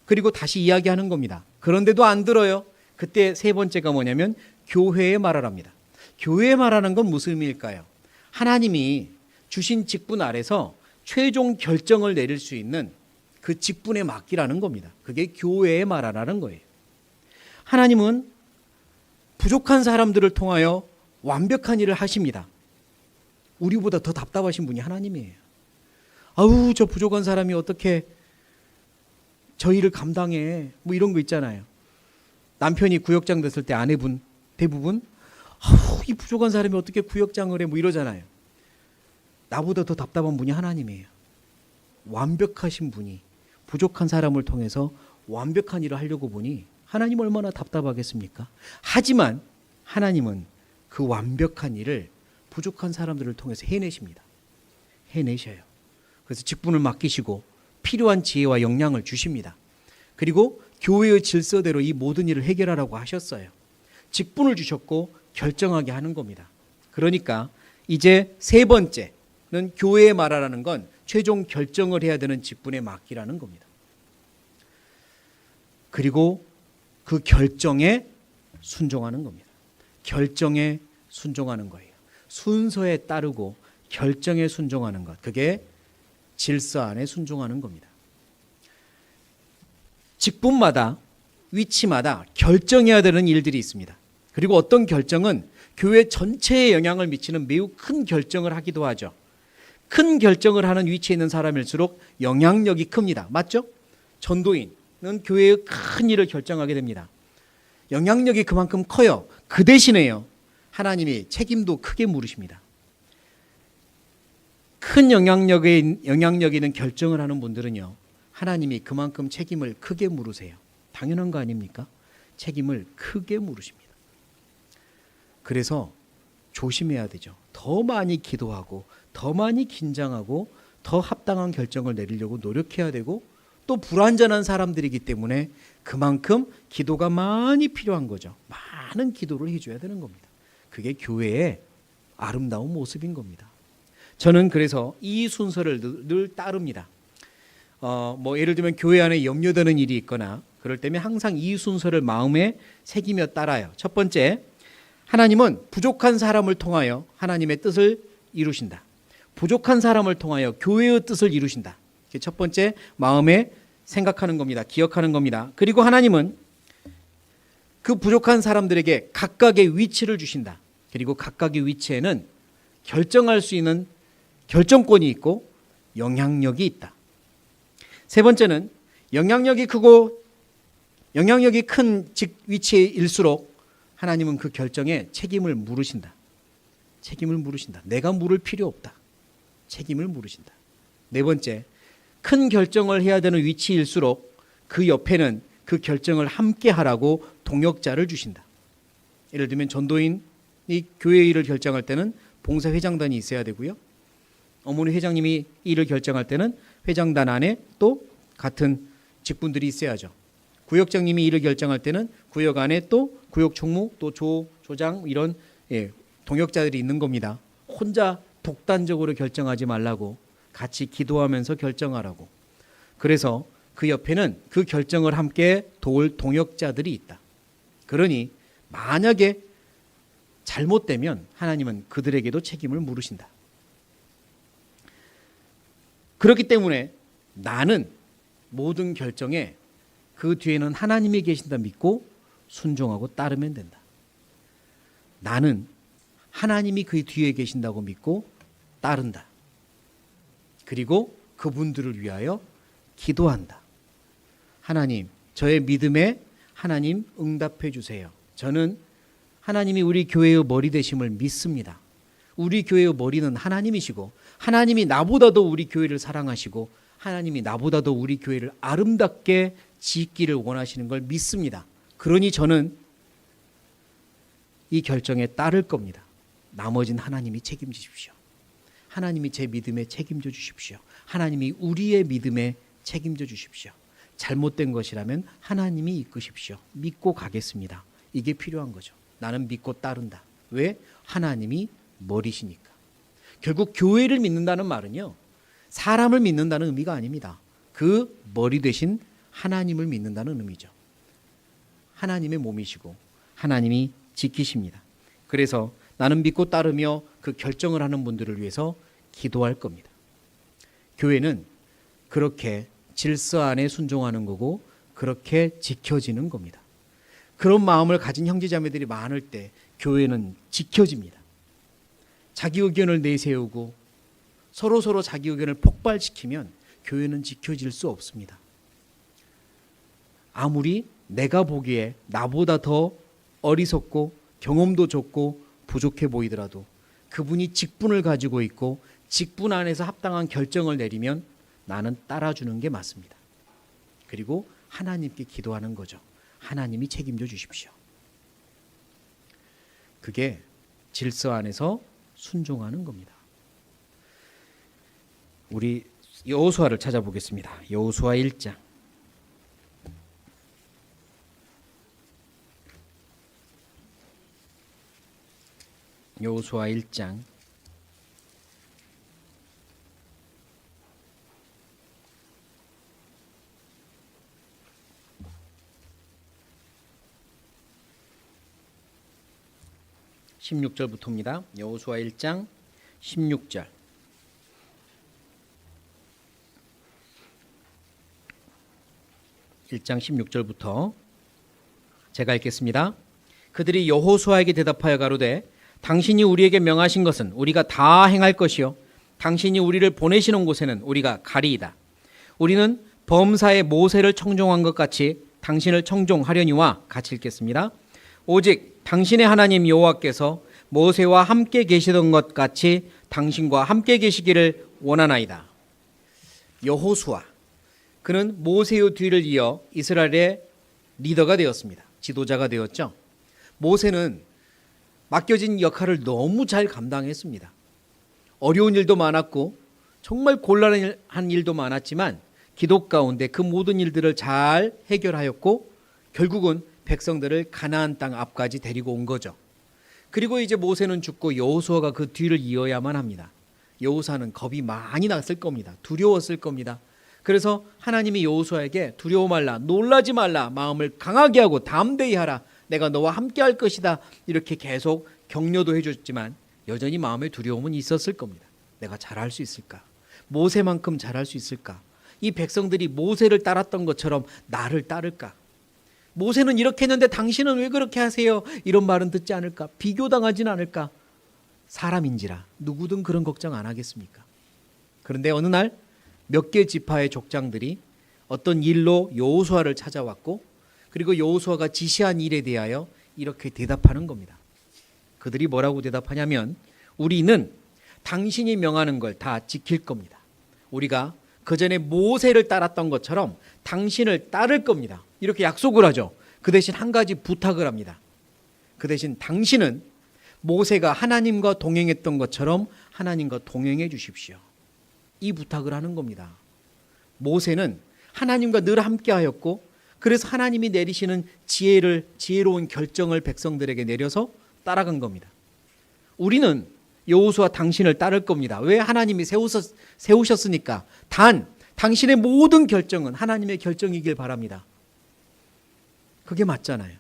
그리고 다시 이야기하는 겁니다. 그런데도 안 들어요. 그때 세 번째가 뭐냐면 교회에 말하랍니다. 교회에 말하는 건 무슨 의미일까요? 하나님이 주신 직분 아래서 최종 결정을 내릴 수 있는 그 직분에 맡기라는 겁니다. 그게 교회에 말하라는 거예요. 하나님은 부족한 사람들을 통하여 완벽한 일을 하십니다. 우리보다 더 답답하신 분이 하나님이에요. 저 부족한 사람이 어떻게 저희를 감당해. 뭐 이런 거 있잖아요. 남편이 구역장 됐을 때 아내분 대부분 이 부족한 사람이 어떻게 구역장을 해? 뭐 이러잖아요. 나보다 더 답답한 분이 하나님이에요. 완벽하신 분이 부족한 사람을 통해서 완벽한 일을 하려고 보니 하나님 얼마나 답답하겠습니까? 하지만 하나님은 그 완벽한 일을 부족한 사람들을 통해서 해내십니다. 해내셔요. 그래서 직분을 맡기시고 필요한 지혜와 역량을 주십니다. 그리고 교회의 질서대로 이 모든 일을 해결하라고 하셨어요. 직분을 주셨고 결정하게 하는 겁니다. 그러니까 이제 세 번째는 교회에 말하라는 건 최종 결정을 해야 되는 직분에 맡기라는 겁니다. 그리고 그 결정에 순종하는 겁니다. 결정에 순종하는 거예요. 순서에 따르고 결정에 순종하는 것, 그게 질서 안에 순종하는 겁니다. 직분마다 위치마다 결정해야 되는 일들이 있습니다. 그리고 어떤 결정은 교회 전체에 영향을 미치는 매우 큰 결정을 하기도 하죠. 큰 결정을 하는 위치에 있는 사람일수록 영향력이 큽니다. 맞죠? 전도인은 교회의 큰 일을 결정하게 됩니다. 영향력이 그만큼 커요. 그 대신에요, 하나님이 책임도 크게 물으십니다. 큰 영향력이 있는 결정을 하는 분들은요, 하나님이 그만큼 책임을 크게 물으세요. 당연한 거 아닙니까? 책임을 크게 물으십니다. 그래서 조심해야 되죠. 더 많이 기도하고 더 많이 긴장하고 더 합당한 결정을 내리려고 노력해야 되고, 또 불완전한 사람들이기 때문에 그만큼 기도가 많이 필요한 거죠. 많은 기도를 해줘야 되는 겁니다. 그게 교회의 아름다운 모습인 겁니다. 저는 그래서 이 순서를 늘 따릅니다. 뭐 예를 들면 교회 안에 염려되는 일이 있거나 그럴 때면 항상 이 순서를 마음에 새기며 따라요. 첫 번째, 하나님은 부족한 사람을 통하여 하나님의 뜻을 이루신다. 부족한 사람을 통하여 교회의 뜻을 이루신다. 이게 첫 번째 마음에 생각하는 겁니다. 기억하는 겁니다. 그리고 하나님은 그 부족한 사람들에게 각각의 위치를 주신다. 그리고 각각의 위치에는 결정할 수 있는 결정권이 있고 영향력이 있다. 세 번째는 영향력이 크고 영향력이 큰 위치일수록 하나님은 그 결정에 책임을 물으신다. 책임을 물으신다. 내가 물을 필요 없다. 책임을 물으신다. 네 번째, 큰 결정을 해야 되는 위치일수록 그 옆에는 그 결정을 함께 하라고 동역자를 주신다. 예를 들면 전도인이 교회 일을 결정할 때는 봉사회장단이 있어야 되고요. 어머니 회장님이 일을 결정할 때는 회장단 안에 또 같은 직분들이 있어야죠. 구역장님이 일을 결정할 때는 구역 안에 또 구역 총무, 또 조장 이런 동역자들이 있는 겁니다. 혼자 독단적으로 결정하지 말라고, 같이 기도하면서 결정하라고. 그래서 그 옆에는 그 결정을 함께 도울 동역자들이 있다. 그러니 만약에 잘못되면 하나님은 그들에게도 책임을 물으신다. 그렇기 때문에 나는 모든 결정에 그 뒤에는 하나님이 계신다 믿고 순종하고 따르면 된다. 나는 하나님이 그 뒤에 계신다고 믿고 따른다. 그리고 그분들을 위하여 기도한다. 하나님, 저의 믿음에 하나님 응답해 주세요. 저는 하나님이 우리 교회의 머리 되심을 믿습니다. 우리 교회의 머리는 하나님이시고 하나님이 나보다도 우리 교회를 사랑하시고 하나님이 나보다도 우리 교회를 아름답게 짓기를 원하시는 걸 믿습니다. 그러니 저는 이 결정에 따를 겁니다. 나머진 하나님이 책임지십시오. 하나님이 제 믿음에 책임져 주십시오. 하나님이 우리의 믿음에 책임져 주십시오. 잘못된 것이라면 하나님이 이끄십시오. 믿고 가겠습니다. 이게 필요한 거죠. 나는 믿고 따른다. 왜? 하나님이 머리시니까. 결국 교회를 믿는다는 말은요, 사람을 믿는다는 의미가 아닙니다. 그 머리 대신 하나님을 믿는다는 의미죠. 하나님의 몸이시고 하나님이 지키십니다. 그래서 나는 믿고 따르며 그 결정을 하는 분들을 위해서 기도할 겁니다. 교회는 그렇게 질서 안에 순종하는 거고 그렇게 지켜지는 겁니다. 그런 마음을 가진 형제자매들이 많을 때 교회는 지켜집니다. 자기 의견을 내세우고 서로 자기 의견을 폭발시키면 교회는 지켜질 수 없습니다. 아무리 내가 보기에 나보다 더 어리석고 경험도 적고 부족해 보이더라도 그분이 직분을 가지고 있고 직분 안에서 합당한 결정을 내리면 나는 따라주는 게 맞습니다. 그리고 하나님께 기도하는 거죠. 하나님이 책임져 주십시오. 그게 질서 안에서 순종하는 겁니다. 우리 여호수아를 찾아보겠습니다. 여호수아 1장. 여호수아 1장 16절부터입니다. 여호수아 1장 16절. (1장 16절부터) 제가 읽겠습니다. 그들이 여호수아에게 대답하여 가로되 당신이 우리에게 명하신 것은 우리가 다 행할 것이요 당신이 우리를 보내시는 곳에는 우리가 가리이다. 우리는 범사에 모세를 청종한 것 같이 당신을 청종하려니와. 같이 읽겠습니다. 오직 당신의 하나님 여호와께서 모세와 함께 계시던 것 같이 당신과 함께 계시기를 원하나이다. 여호수아, 그는 모세의 뒤를 이어 이스라엘의 리더가 되었습니다. 지도자가 되었죠. 모세는 맡겨진 역할을 너무 잘 감당했습니다. 어려운 일도 많았고 정말 곤란한 일도 많았지만 기도 가운데 그 모든 일들을 잘 해결하였고 결국은 백성들을 가나안 땅 앞까지 데리고 온 거죠. 그리고 이제 모세는 죽고 여호수아가 그 뒤를 이어야만 합니다. 여호수아는 겁이 많이 났을 겁니다. 두려웠을 겁니다. 그래서 하나님이 여호수아에게 두려워 말라, 놀라지 말라, 마음을 강하게 하고 담대히 하라, 내가 너와 함께 할 것이다, 이렇게 계속 격려도 해줬지만 여전히 마음에 두려움은 있었을 겁니다. 내가 잘할 수 있을까? 모세만큼 잘할 수 있을까? 이 백성들이 모세를 따랐던 것처럼 나를 따를까? 모세는 이렇게 했는데 당신은 왜 그렇게 하세요? 이런 말은 듣지 않을까? 비교당하진 않을까? 사람인지라 누구든 그런 걱정 안 하겠습니까? 그런데 어느 날 몇 개 지파의 족장들이 어떤 일로 여호수아를 찾아왔고 그리고 여호수아가 지시한 일에 대하여 이렇게 대답하는 겁니다. 그들이 뭐라고 대답하냐면 우리는 당신이 명하는 걸 다 지킬 겁니다. 우리가 그전에 모세를 따랐던 것처럼 당신을 따를 겁니다. 이렇게 약속을 하죠. 그 대신 한 가지 부탁을 합니다. 그 대신 당신은 모세가 하나님과 동행했던 것처럼 하나님과 동행해 주십시오. 이 부탁을 하는 겁니다. 모세는 하나님과 늘 함께하였고 그래서 하나님이 내리시는 지혜로운 결정을 백성들에게 내려서 따라간 겁니다. 우리는 여호수아 당신을 따를 겁니다. 왜? 하나님이 세우셨으니까. 단 당신의 모든 결정은 하나님의 결정이길 바랍니다. 그게 맞잖아요.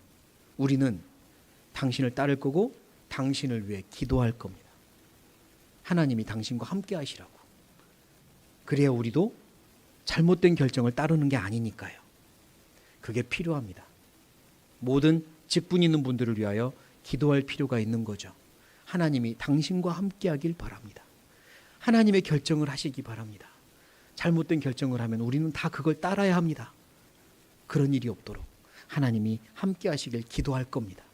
우리는 당신을 따를 거고 당신을 위해 기도할 겁니다. 하나님이 당신과 함께 하시라고. 그래야 우리도 잘못된 결정을 따르는 게 아니니까요. 그게 필요합니다. 모든 직분 있는 분들을 위하여 기도할 필요가 있는 거죠. 하나님이 당신과 함께 하길 바랍니다. 하나님의 결정을 하시기 바랍니다. 잘못된 결정을 하면 우리는 다 그걸 따라야 합니다. 그런 일이 없도록 하나님이 함께 하시길 기도할 겁니다.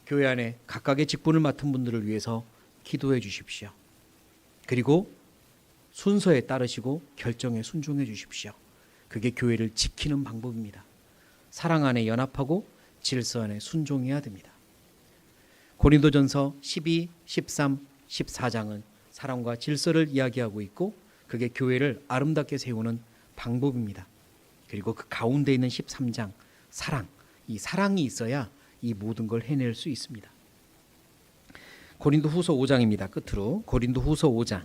교회 안에 각각의 직분을 맡은 분들을 위해서 기도해 주십시오. 그리고 순서에 따르시고 결정에 순종해 주십시오. 그게 교회를 지키는 방법입니다. 사랑 안에 연합하고 질서 안에 순종해야 됩니다. 고린도전서 12, 13, 14장은 사랑과 질서를 이야기하고 있고 그게 교회를 아름답게 세우는 방법입니다. 그리고 그 가운데 있는 13장 사랑, 이 사랑이 있어야 이 모든 걸 해낼 수 있습니다. 고린도후서 5장입니다. 끝으로 고린도후서 5장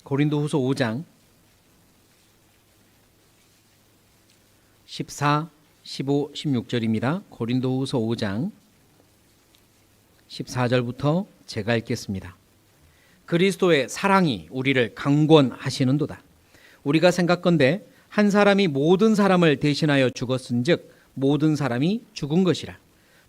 고린도후서 5장 14, 15, 16절입니다. 고린도후서 5장 14절부터 제가 읽겠습니다. 그리스도의 사랑이 우리를 강권하시는도다. 우리가 생각건대 한 사람이 모든 사람을 대신하여 죽었은즉 모든 사람이 죽은 것이라.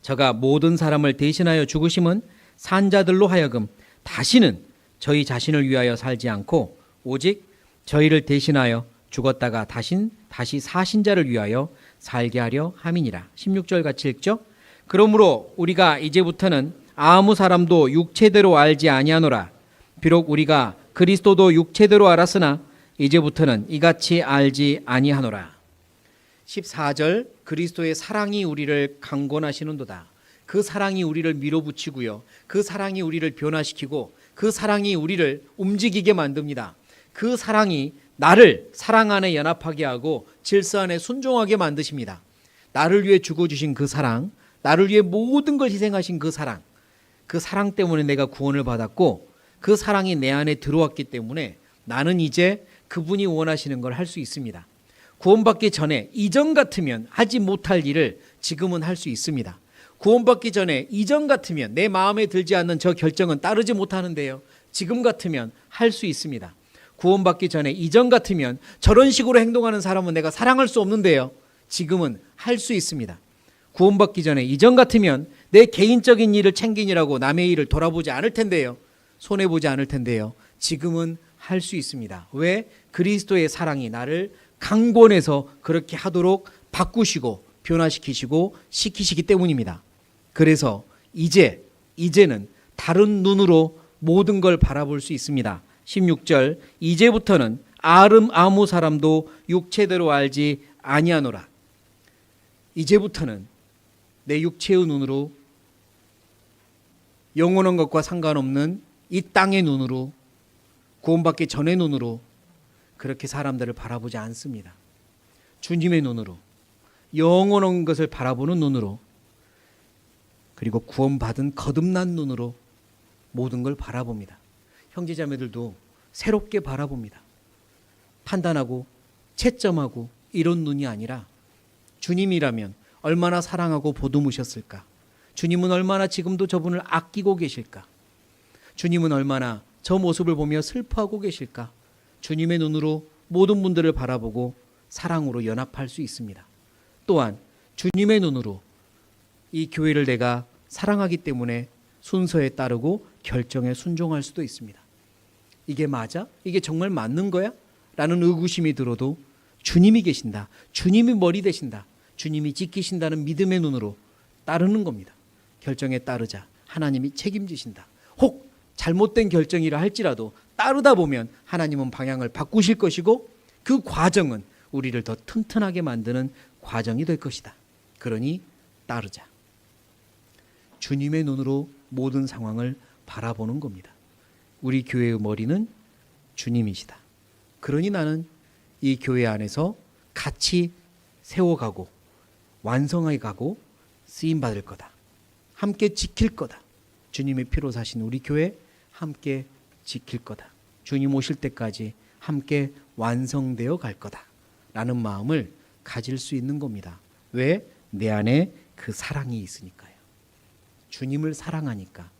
저가 모든 사람을 대신하여 죽으심은 산자들로 하여금 다시는 저희 자신을 위하여 살지 않고 오직 저희를 대신하여 죽었다가 다시 사신 자를 위하여 살게 하려 함이니라. 16절 같이 읽죠. 그러므로 우리가 이제부터는 아무 사람도 육체대로 알지 아니하노라. 비록 우리가 그리스도도 육체대로 알았으나 이제부터는 이같이 알지 아니하노라. 14절 그리스도의 사랑이 우리를 강권하시는도다. 그 사랑이 우리를 밀어붙이고요. 그 사랑이 우리를 변화시키고 그 사랑이 우리를 움직이게 만듭니다. 그 사랑이 나를 사랑 안에 연합하게 하고 질서 안에 순종하게 만드십니다. 나를 위해 죽어주신 그 사랑, 나를 위해 모든 걸 희생하신 그 사랑 때문에 내가 구원을 받았고 그 사랑이 내 안에 들어왔기 때문에 나는 이제 그분이 원하시는 걸 할 수 있습니다. 구원받기 전에 이전 같으면 하지 못할 일을 지금은 할 수 있습니다. 구원받기 전에 이전 같으면 내 마음에 들지 않는 저 결정은 따르지 못하는데요. 지금 같으면 할 수 있습니다. 구원받기 전에 이전 같으면 저런 식으로 행동하는 사람은 내가 사랑할 수 없는데요. 지금은 할 수 있습니다. 구원받기 전에 이전 같으면 내 개인적인 일을 챙기느라고 남의 일을 돌아보지 않을 텐데요. 손해보지 않을 텐데요. 지금은 할 수 있습니다. 왜? 그리스도의 사랑이 나를 강권해서 그렇게 하도록 바꾸시고 변화시키시고 시키시기 때문입니다. 그래서 이제는 다른 눈으로 모든 걸 바라볼 수 있습니다. 16절 이제부터는 아무 사람도 육체대로 알지 아니하노라. 이제부터는 내 육체의 눈으로 영원한 것과 상관없는 이 땅의 눈으로 구원받기 전의 눈으로 그렇게 사람들을 바라보지 않습니다. 주님의 눈으로 영원한 것을 바라보는 눈으로 그리고 구원받은 거듭난 눈으로 모든 걸 바라봅니다. 형제자매들도 새롭게 바라봅니다. 판단하고 채점하고 이런 눈이 아니라 주님이라면 얼마나 사랑하고 보듬으셨을까? 주님은 얼마나 지금도 저분을 아끼고 계실까? 주님은 얼마나 저 모습을 보며 슬퍼하고 계실까? 주님의 눈으로 모든 분들을 바라보고 사랑으로 연합할 수 있습니다. 또한 주님의 눈으로 이 교회를 내가 사랑하기 때문에 순서에 따르고 결정에 순종할 수도 있습니다. 이게 맞아? 이게 정말 맞는 거야? 라는 의구심이 들어도 주님이 계신다. 주님이 머리 되신다. 주님이 지키신다는 믿음의 눈으로 따르는 겁니다. 결정에 따르자. 하나님이 책임지신다. 혹 잘못된 결정이라 할지라도 따르다 보면 하나님은 방향을 바꾸실 것이고 그 과정은 우리를 더 튼튼하게 만드는 과정이 될 것이다. 그러니 따르자. 주님의 눈으로 모든 상황을 바라보는 겁니다. 우리 교회의 머리는 주님이시다. 그러니 나는 이 교회 안에서 같이 세워가고 완성해 가고 쓰임받을 거다. 함께 지킬 거다. 주님의 피로 사신 우리 교회 함께 지킬 거다. 주님 오실 때까지 함께 완성되어 갈 거다. 라는 마음을 가질 수 있는 겁니다. 왜? 내 안에 그 사랑이 있으니까요. 주님을 사랑하니까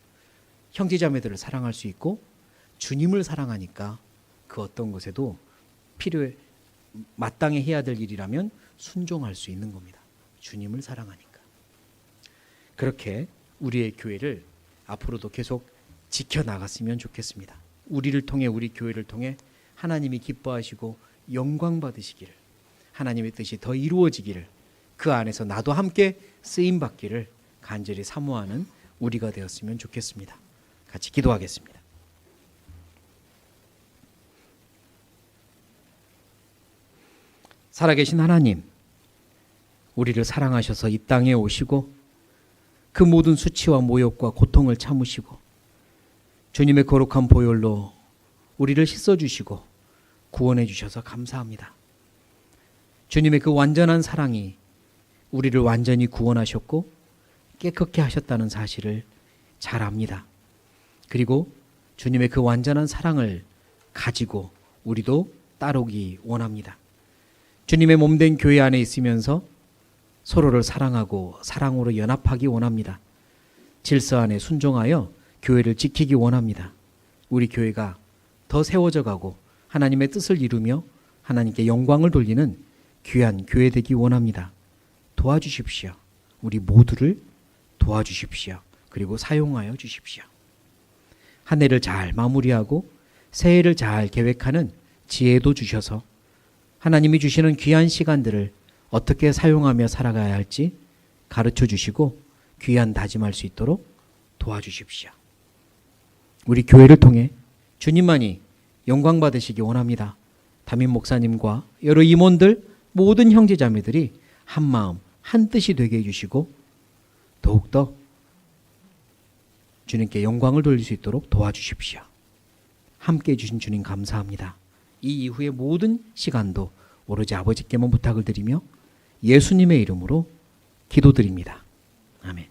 형제자매들을 사랑할 수 있고 주님을 사랑하니까 그 어떤 것에도 필요해 마땅히 해야 될 일이라면 순종할 수 있는 겁니다. 주님을 사랑하니까. 그렇게 우리의 교회를 앞으로도 계속 지켜나갔으면 좋겠습니다. 우리를 통해 우리 교회를 통해 하나님이 기뻐하시고 영광 받으시기를 하나님의 뜻이 더 이루어지기를 그 안에서 나도 함께 쓰임받기를 간절히 사모하는 우리가 되었으면 좋겠습니다. 같이 기도하겠습니다. 살아계신 하나님, 우리를 사랑하셔서 이 땅에 오시고 그 모든 수치와 모욕과 고통을 참으시고 주님의 거룩한 보혈로 우리를 씻어주시고 구원해 주셔서 감사합니다. 주님의 그 완전한 사랑이 우리를 완전히 구원하셨고 깨끗게 하셨다는 사실을 잘 압니다. 그리고 주님의 그 완전한 사랑을 가지고 우리도 따르기 원합니다. 주님의 몸된 교회 안에 있으면서 서로를 사랑하고 사랑으로 연합하기 원합니다. 질서 안에 순종하여 교회를 지키기 원합니다. 우리 교회가 더 세워져 가고 하나님의 뜻을 이루며 하나님께 영광을 돌리는 귀한 교회 되기 원합니다. 도와주십시오. 우리 모두를 도와주십시오. 그리고 사용하여 주십시오. 한 해를 잘 마무리하고 새해를 잘 계획하는 지혜도 주셔서 하나님이 주시는 귀한 시간들을 어떻게 사용하며 살아가야 할지 가르쳐 주시고 귀한 다짐할 수 있도록 도와주십시오. 우리 교회를 통해 주님만이 영광 받으시기 원합니다. 담임 목사님과 여러 임원들 모든 형제자매들이 한 마음 한 뜻이 되게 해주시고 더욱더 주님께 영광을 돌릴 수 있도록 도와주십시오. 함께해 주신 주님 감사합니다. 이 이후의 모든 시간도 오로지 아버지께만 부탁을 드리며 예수님의 이름으로 기도드립니다. 아멘.